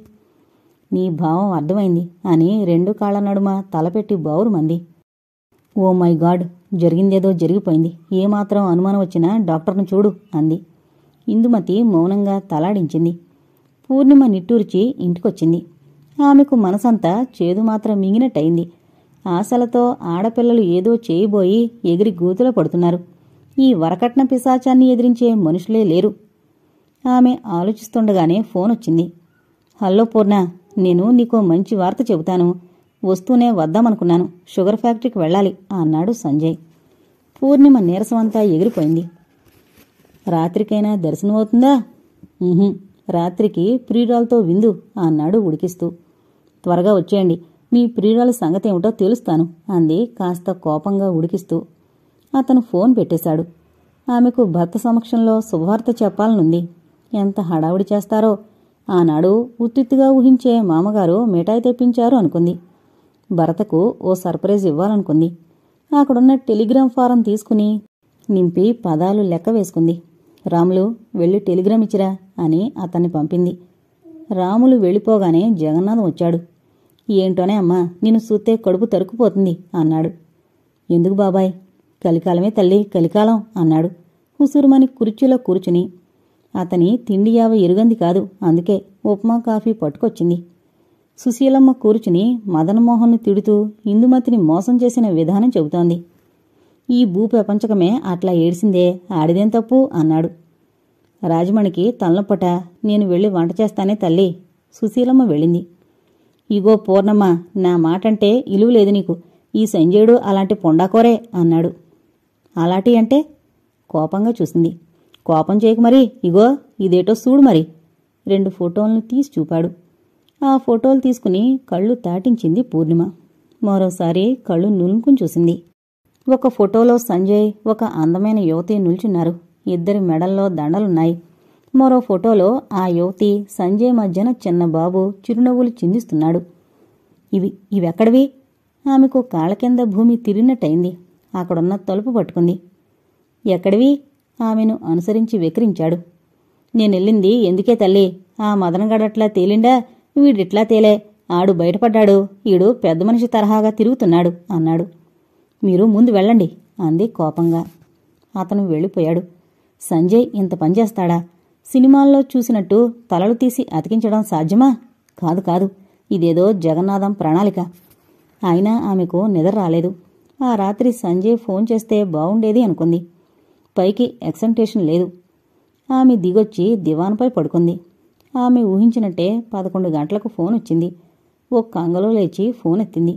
నీ భావం అర్థమైంది అని 2 కాళ్ల నడుమ తలపెట్టి బావురుమంది. ఓ మై గాడ్, జరిగిందేదో జరిగిపోయింది. ఏమాత్రం అనుమానం వచ్చినా డాక్టర్ను చూడు అంది. ఇందుమతి మౌనంగా తలాడించింది. పూర్ణిమ నిట్టూర్చి ఇంటికొచ్చింది. ఆమెకు మనసంతా చేదు మాత్రం మింగినట్టయింది. ఆశలతో ఆడపిల్లలు ఏదో చేయబోయి ఎగిరి గూతులో పడుతున్నారు. ఈ వరకట్న పిశాచాన్ని ఎదిరించే మనుషులే లేరు. ఆమె ఆలోచిస్తుండగానే ఫోన్ వచ్చింది. హలో పూర్ణ, నేను నీకో మంచి వార్త చెబుతాను. వస్తూనే వద్దామనుకున్నాను. షుగర్ ఫ్యాక్టరీకి వెళ్ళాలి అన్నాడు సంజయ్. పూర్ణిమ నీరసమంతా ఎగిరిపోయింది. రాత్రికైనా దర్శనమవుతుందా? రాత్రికి ప్రియురాలతో విందు అన్నాడు ఉడికిస్తూ. త్వరగా వచ్చేయండి, మీ ప్రియురాల సంగతేమిటో తెలుస్తాను అంది కాస్త కోపంగా ఉడికిస్తూ. అతను ఫోన్ పెట్టేశాడు. ఆమెకు భర్త సమక్షంలో శుభవార్త చెప్పాలనుంది. ఎంత హడావుడి చేస్తారో. ఆనాడు ఉత్తిగా ఊహించే మామగారు మిఠాయి తెప్పించారు అనుకుంది. భర్తకు ఓ సర్ప్రైజ్ ఇవ్వాలనుకుంది. అక్కడున్న టెలిగ్రామ్ ఫారం తీసుకుని నింపి పదాలు లెక్క వేసుకుంది. రాములు, వెళ్ళి టెలిగ్రామ్ ఇచ్చిరా అని అతన్ని పంపింది. రాములు వెళ్ళిపోగానే జగన్నాథం వచ్చాడు. ఏంటోనే అమ్మా, నిన్ను చూస్తే కడుపు తరుక్కుపోతుంది అన్నాడు. ఎందుకు బాబాయ్? కలికాలమే తల్లి, కలికాలం అన్నాడు ఉసురుమని కుర్చీలో కూర్చుని. అతని తిండి యావ ఎరుగంది కాదు, అందుకే ఉప్మా కాఫీ పట్టుకొచ్చింది. సుశీలమ్మ కూర్చుని మదన్మోహన్ను తిడుతూ ఇందుమతిని మోసం చేసిన విధానం చెబుతోంది. ఈ భూప్రపంచకమే అట్లా ఏడ్చిందే, ఆడిదేం తప్పు అన్నాడు. రాజమణికి తలనొప్పట, నేను వెళ్ళి వంట చేస్తానే తల్లి. సుశీలమ్మ వెళ్ళింది. ఇగో పూర్ణమ్మ, నా మాటంటే ఇలువ లేదు నీకు. ఈ సంజయుడు అలాంటి పొండాకోరే అన్నాడు. అలాంటి అంటే? కోపంగా చూసింది. కోపం చేయకు మరి, ఇగో ఇదేటో చూడు మరి. 2 ఫోటోలను తీసి చూపాడు. ఆ ఫోటోలు తీసుకుని కళ్ళు తాటించింది పూర్ణిమ. మరోసారి కళ్ళు నులుముకుని చూసింది. ఒక ఫోటోలో సంజయ్, ఒక అందమైన యువతి నిల్చున్నారు. 2 మెడల్లో దండలున్నాయి. మరో ఫోటోలో ఆ యువతి సంజయ్ మధ్యన చిన్న బాబు చిరునవ్వులు చిందిస్తున్నాడు. ఇవెక్కడివి? ఆమెకు కాళ్ళ కింద భూమి తిరిగినట్టయింది. అక్కడున్న తలుపు పట్టుకుంది. ఎక్కడివి? ఆమెను అనుసరించి వెకిరించాడు. నేనెళ్ళింది ఎందుకే తల్లి? ఆ మదనగడట్లా తేలిండా? వీడిట్లా తేలే. ఆడు బయటపడ్డాడు. ఈడు పెద్ద మనిషి తరహాగా తిరుగుతున్నాడు అన్నాడు. మీరు ముందు వెళ్ళండి అంది కోపంగా. అతను వెళ్ళిపోయాడు. సంజయ్ ఇంత పనిచేస్తాడా? సినిమాల్లో చూసినట్టు తలలు తీసి అతికించడం సాధ్యమా? కాదు కాదు, ఇదేదో జగన్నాథం ప్రణాళిక. అయినా ఆమెకు నిద్ర రాలేదు. ఆ రాత్రి సంజయ్ ఫోన్ చేస్తే బావుండేది అనుకుంది. పైకి ఎక్సెంటేషన్ లేదు. ఆమె దిగొచ్చి దివాన్పై పడుకుంది. ఆమె ఊహించినట్టే 11 గంటలకు ఫోన్ వచ్చింది. ఓ కంగలో లేచి ఫోన్ ఎత్తింది.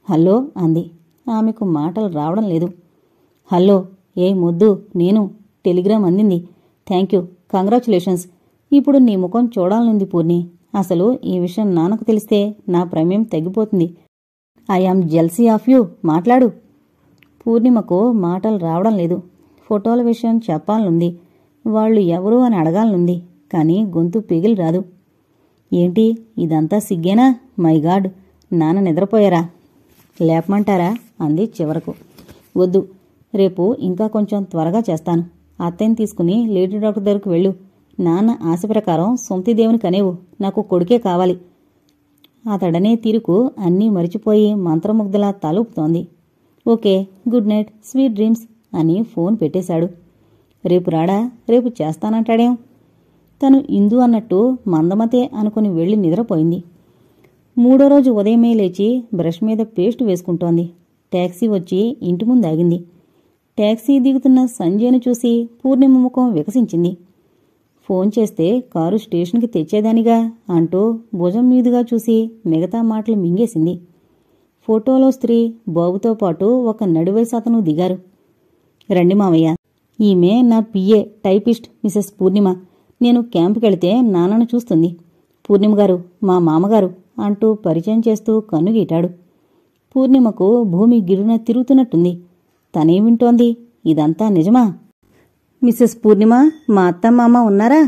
హలో అంది. ఆమెకు మాటలు రావడం లేదు. హలో, ఏ మొద్దు, నేను. టెలిగ్రామ్ అందింది. Thank you, congratulations. ఇప్పుడు నీ ముఖం చూడాలనుంది పూర్ణి. అసలు ఈ విషయం నాన్నకు తెలిస్తే నా ప్రమేయం తగ్గిపోతుంది. I am jealousy of you. మాట్లాడు. పూర్ణిమకు మాటలు రావడం లేదు. ఫోటోల విషయం చెప్పాలనుంది. వాళ్ళు ఎవరు అని అడగాలనుంది. కానీ గొంతు పిగిలి రాదు. ఏంటి ఇదంతా సిగ్గేనా? మై గాడ్, నాన్న నిద్రపోయారా? లేపమంటారా అంది చివరకు. వద్దు, రేపు ఇంకా కొంచెం త్వరగా చేస్తాను. అత్తయ్యని తీసుకుని లేడీ డాక్టర్ దగ్గరకు వెళ్ళు. నాన్న ఆశ ప్రకారం సొంతిదేవుని కనేవు. నాకు కొడుకే కావాలి. అతడనే తీరుకు అన్నీ మరిచిపోయి మంత్రముగ్ధలా తలూపుతోంది. Okay, good night, sweet dreams అని ఫోన్ పెట్టేశాడు. రేపు రాడా? రేపు చేస్తానంటాడేం? తను ఇందు అన్నట్టు మందమతే అనుకుని వెళ్లి నిద్రపోయింది. 3వ రోజు ఉదయమే లేచి బ్రష్ మీద పేస్ట్ వేసుకుంటోంది. టాక్సీ వచ్చి ఇంటి ముందు ఆగింది. టాక్సీ దిగుతున్న సంజయ్ను చూసి పూర్ణిమ ముఖం వికసించింది. ఫోన్ చేస్తే కారు స్టేషన్కి తెచ్చేదానిగా అంటూ భుజం మీదుగా చూసి మిగతా మాటలు మింగేసింది. ఫోటోలో స్త్రీ బాబుతో పాటు ఒక నడివయసు అతను దిగారు. రండి మావయ్య, ఈమె నా పిఏ టైపిస్ట్ మిసెస్ పూర్ణిమ. నేను క్యాంపుకెళితే నాన్నను చూస్తుంది. పూర్ణిమగారు మా మామగారు అంటూ పరిచయం చేస్తూ కన్నుగీటాడు. పూర్ణిమకు భూమి గిరున తిరుగుతున్నట్టుంది. తనేం వింటోంది? ఇదంతా నిజమా? మిసెస్ పూర్ణిమ, మా అత్తమామ ఉన్నారా?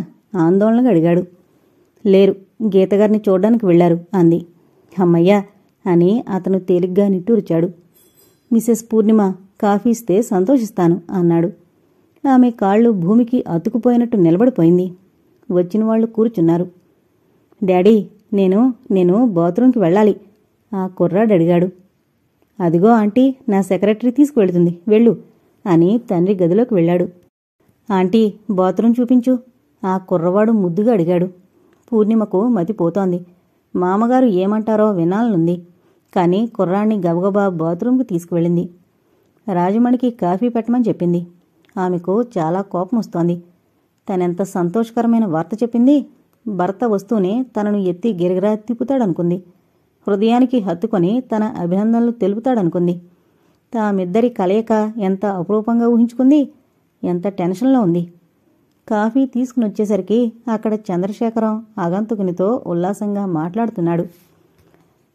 ఆందోళనగా అడిగాడు. లేరు, గీతగారిని చూడ్డానికి వెళ్లారు అంది. అమ్మయ్యా అని అతను తేలిగ్గా నిట్టూర్చాడు. మిసెస్ పూర్ణిమ, కాఫీ ఇస్తే సంతోషిస్తాను అన్నాడు. ఆమె కాళ్ళు భూమికి అతుకుపోయినట్టు నిలబడిపోయింది. వచ్చిన వాళ్లు కూర్చున్నారు. డాడీ, నేను బాత్రూంకి వెళ్ళాలి ఆ కుర్రాడు అడిగాడు. అదిగో ఆంటీ, నా సెక్రటరీ తీసుకువెళ్తుంది, వెళ్ళు అని తండ్రి గదిలోకి వెళ్ళాడు. ఆంటీ, బాత్రూం చూపించు ఆ కుర్రవాడు ముద్దుగా అడిగాడు. పూర్ణిమకు మతిపోతోంది. మామగారు ఏమంటారో వినాలనుంది. కాని కుర్రాణ్ణి గబగబా బాత్రూంకి తీసుకువెళ్ళింది. రాజమణికి కాఫీ పెట్టమని చెప్పింది. ఆమెకు చాలా కోపం వస్తోంది. తనెంత సంతోషకరమైన వార్త చెప్పింది. భర్త వస్తూనే తనను ఎత్తి గిరగిరా తిప్పుతాడనుకుంది. హృదయానికి హత్తుకొని తన అభినందనలు తెలుపుతాడనుకుంది. తామిద్దరి కలయిక ఎంత అపురూపంగా ఊహించుకుంది. ఎంత టెన్షన్లో ఉంది. కాఫీ తీసుకునొచ్చేసరికి అక్కడ చంద్రశేఖరం ఆగంతుకునితో ఉల్లాసంగా మాట్లాడుతున్నాడు.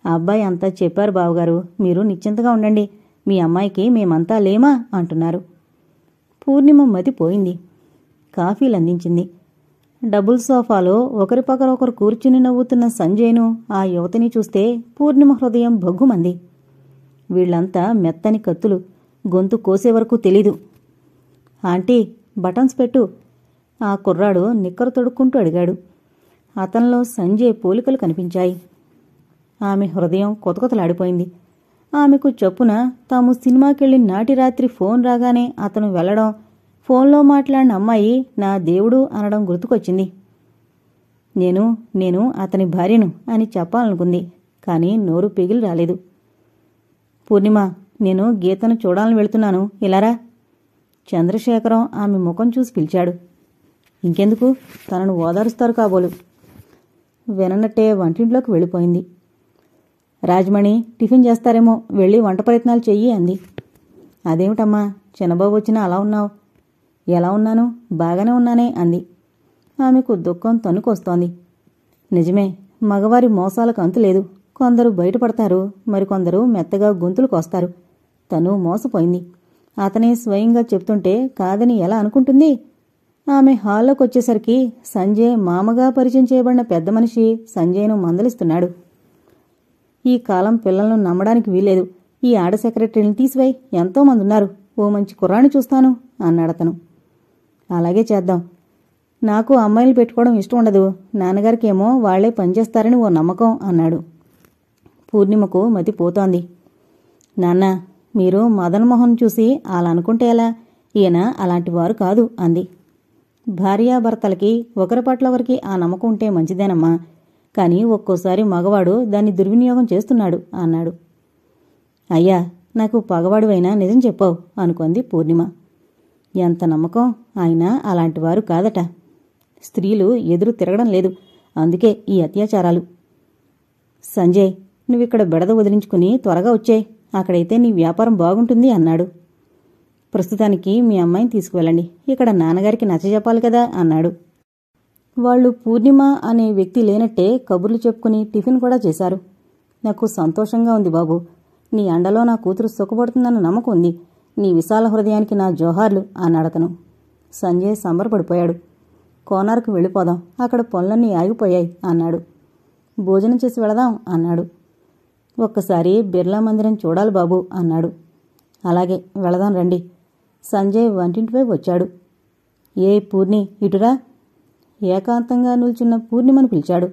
అబ్బాయి అంతా చెప్పారు బావగారు, మీరు నిశ్చింతగా ఉండండి, మీ అమ్మాయికి మేమంతా లేమా అంటున్నారు. పూర్ణిమ మతిపోయింది. కాఫీలందించింది. డబుల్ సోఫాలో ఒకరి పక్కన ఒకరు కూర్చుని నవ్వుతున్న సంజయ్ను, ఆ యువతిని చూస్తే పూర్ణిమ హృదయం భగ్గుమంది. వీళ్లంతా మెత్తని కత్తులు, గొంతు కోసే వరకు తెలీదు. ఆంటీ, బటన్స్ పెట్టు ఆ కుర్రాడు నిక్కరు తొడుక్కుంటూ అడిగాడు. అతనిలో సంజయ్ పోలికలు కనిపించాయి. ఆమె హృదయం కొతకొతలాడిపోయింది. ఆమెకు చొప్పున తాము సినిమాకెళ్ళి నాటి రాత్రి ఫోన్ రాగానే అతను వెళ్లడం, ఫోన్లో మాట్లాడిన అమ్మాయి నా దేవుడు అనడం గుర్తుకొచ్చింది. నేను అతని భార్యను అని చెప్పాలనుకుంది. కాని నోరు పెగిలి రాలేదు. పూర్ణిమ, నేను గీతను చూడాలని వెళుతున్నాను, ఇలారా. చంద్రశేఖరం ఆమె ముఖం చూసి పిలిచాడు. ఇంకెందుకు, తనను ఓదారుస్తారు కాబోలు. విననట్టే వంటింట్లోకి వెళ్ళిపోయింది. రాజమణి, టిఫిన్ చేస్తారేమో, వెళ్ళి వంట ప్రయత్నాలు చెయ్యి అంది. అదేమిటమ్మా, చిన్నబాబు వచ్చినా అలా ఉన్నావు? ఎలా ఉన్నాను? బాగానే ఉన్నానే అంది. ఆమెకు దుఃఖం తన్నుకొస్తోంది. నిజమే, మగవారి మోసాలకు అంతులేదు. కొందరు బయటపడతారు, మరికొందరు మెత్తగా గొంతులు కోస్తారు. తను మోసపోయింది. అతనే స్వయంగా చెప్తుంటే కాదని ఎలా అనుకుంటుంది? ఆమె హాల్లోకొచ్చేసరికి సంజయ్ మామగా పరిచయం చేయబడిన పెద్ద మనిషి సంజయ్ను మందలిస్తున్నాడు. ఈ కాలం పిల్లలను నమ్మడానికి వీల్లేదు. ఈ ఆడ సెక్రటరీని తీసివేయి, ఎంతోమంది ఉన్నారు. ఓ మంచి కుర్రాన్ని చూస్తాను అన్నాడతను. అలాగే చేద్దాం. నాకు అమ్మాయిలు పెట్టుకోవడం ఇష్టం ఉండదు. నాన్నగారికేమో వాళ్లే పనిచేస్తారని ఓ నమ్మకం అన్నాడు. పూర్ణిమకు మతిపోతోంది. నాన్న, మీరు మదన్మోహన్ చూసి అలా అనుకుంటే ఎలా? ఈయన అలాంటివారు కాదు అంది. భార్యాభర్తలకి ఒకరి పట్ల ఒకరికి ఆ నమ్మకం ఉంటే మంచిదేనమ్మా, కానీ ఒక్కోసారి మగవాడు దాన్ని దుర్వినియోగం చేస్తున్నాడు అన్నాడు. అయ్యా, నాకు పగవాడివైనా నిజం చెప్పావు అనుకుంది పూర్ణిమ. ఎంత నమ్మకం, ఆయన అలాంటివారు కాదట. స్త్రీలు ఎదురు తిరగడం లేదు, అందుకే ఈ అత్యాచారాలు. సంజయ్, నువ్విక్కడ బెడద వదిలించుకుని త్వరగా వచ్చేయ్, అక్కడైతే నీ వ్యాపారం బాగుంటుంది అన్నాడు. ప్రస్తుతానికి మీ అమ్మాయిని తీసుకువెళ్ళండి, ఇక్కడ నాన్నగారికి నచ్చజెప్పాలి కదా అన్నాడు. వాళ్ళు పూర్ణిమ అనే వ్యక్తి లేనట్టే కబుర్లు చెప్పుకుని టిఫిన్ కూడా చేశారు. నాకు సంతోషంగా ఉంది బాబు, నీ అండలో నా కూతురు సుఖపడుతుందన్న నమ్మకం ఉంది. నీ విశాల హృదయానికి నా జోహార్లు అన్నాడతను. సంజయ్ సంబరపడిపోయాడు. కోనార్కు వెళ్ళిపోదాం, అక్కడ పనులన్నీ ఆగిపోయాయి అన్నాడు. భోజనం చేసి వెళదాం అన్నాడు. ఒక్కసారి బిర్లా మందిరం చూడాలి బాబు అన్నాడు. అలాగే వెళదాం రండి. సంజయ్ వంటింటిపై వచ్చాడు. ఏ పూర్ణి, ఇటురా. ఏకాంతంగా నిల్చున్న పూర్ణిమను పిలిచాడు.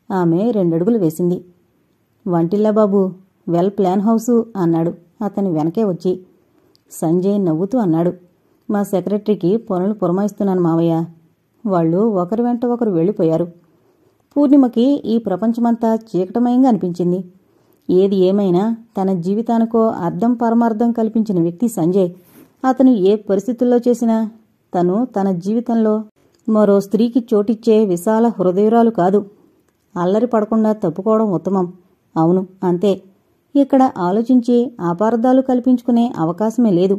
ఆమె 2 అడుగులు వేసింది. వంటిల్లా బాబు, వెల్ ప్లాన్ హౌసు అన్నాడు అతని వెనకే వచ్చి. సంజయ్ నవ్వుతూ అన్నాడు, మా సెక్రటరీకి పనులు పురమాయిస్తున్నాను మావయ్య. వాళ్ళు ఒకరి వెంట ఒకరు వెళ్ళిపోయారు. పూర్ణిమకి ఈ ప్రపంచమంతా చీకటమయంగా అనిపించింది. ఏది ఏమైనా తన జీవితానికో అర్థం పరమార్థం కల్పించిన వ్యక్తి సంజయ్. అతను ఏ పరిస్థితుల్లో చేసినా తను తన జీవితంలో మరో స్త్రీకి చోటిచ్చే విశాల హృదయురాలు కాదు. అల్లరి పడకుండా తప్పుకోవడం ఉత్తమం. అవును, అంతే. ఇక్కడ ఆలోచించి అపార్థాలు కల్పించుకునే అవకాశమే లేదు.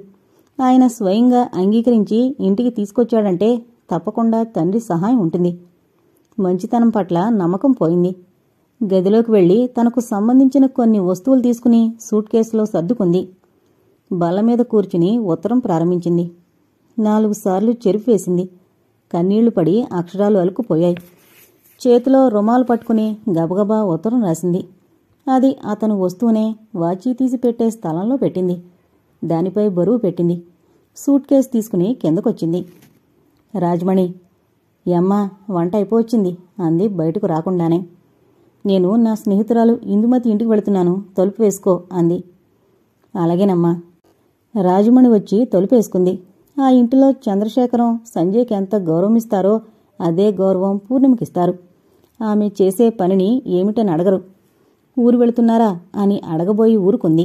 ఆయన స్వయంగా అంగీకరించి ఇంటికి తీసుకొచ్చాడంటే తప్పకుండా తండ్రి సహాయం ఉంటుంది. మంచితనం పట్ల నమ్మకం పోయింది. గదిలోకి వెళ్లి తనకు సంబంధించిన కొన్ని వస్తువులు తీసుకుని సూట్ కేసులో సర్దుకుంది. బల్ల మీద కూర్చుని ఉత్తరం ప్రారంభించింది. 4 సార్లు చెరుపు వేసింది. కన్నీళ్లు పడి అక్షరాలు అలుకుపోయాయి. చేతిలో రుమాలు పట్టుకుని గబగబా ఉత్తరం రాసింది. అది అతను వస్తువునే వాచీ తీసి పెట్టే స్థలంలో పెట్టింది. దానిపై బరువు పెట్టింది. సూట్ కేసు తీసుకుని కిందకొచ్చింది. రాజమణి, యమ్మా, వంట అయిపోవచ్చింది అంది బయటకు రాకుండానే. నేను నా స్నేహితురాలు ఇందుమతి ఇంటికి వెళుతున్నాను, తలుపు వేసుకో అంది. అలాగేనమ్మా. రాజమణి వచ్చి తలుపు వేసుకుంది. ఆ ఇంటిలో చంద్రశేఖరం సంజయ్కి ఎంత గౌరవమిస్తారో అదే గౌరవం పూర్ణిమకిస్తారు. ఆమె చేసే పనిని ఏమిటని అడగరు. ఊరు వెళుతున్నారా అని అడగబోయి ఊరుకుంది.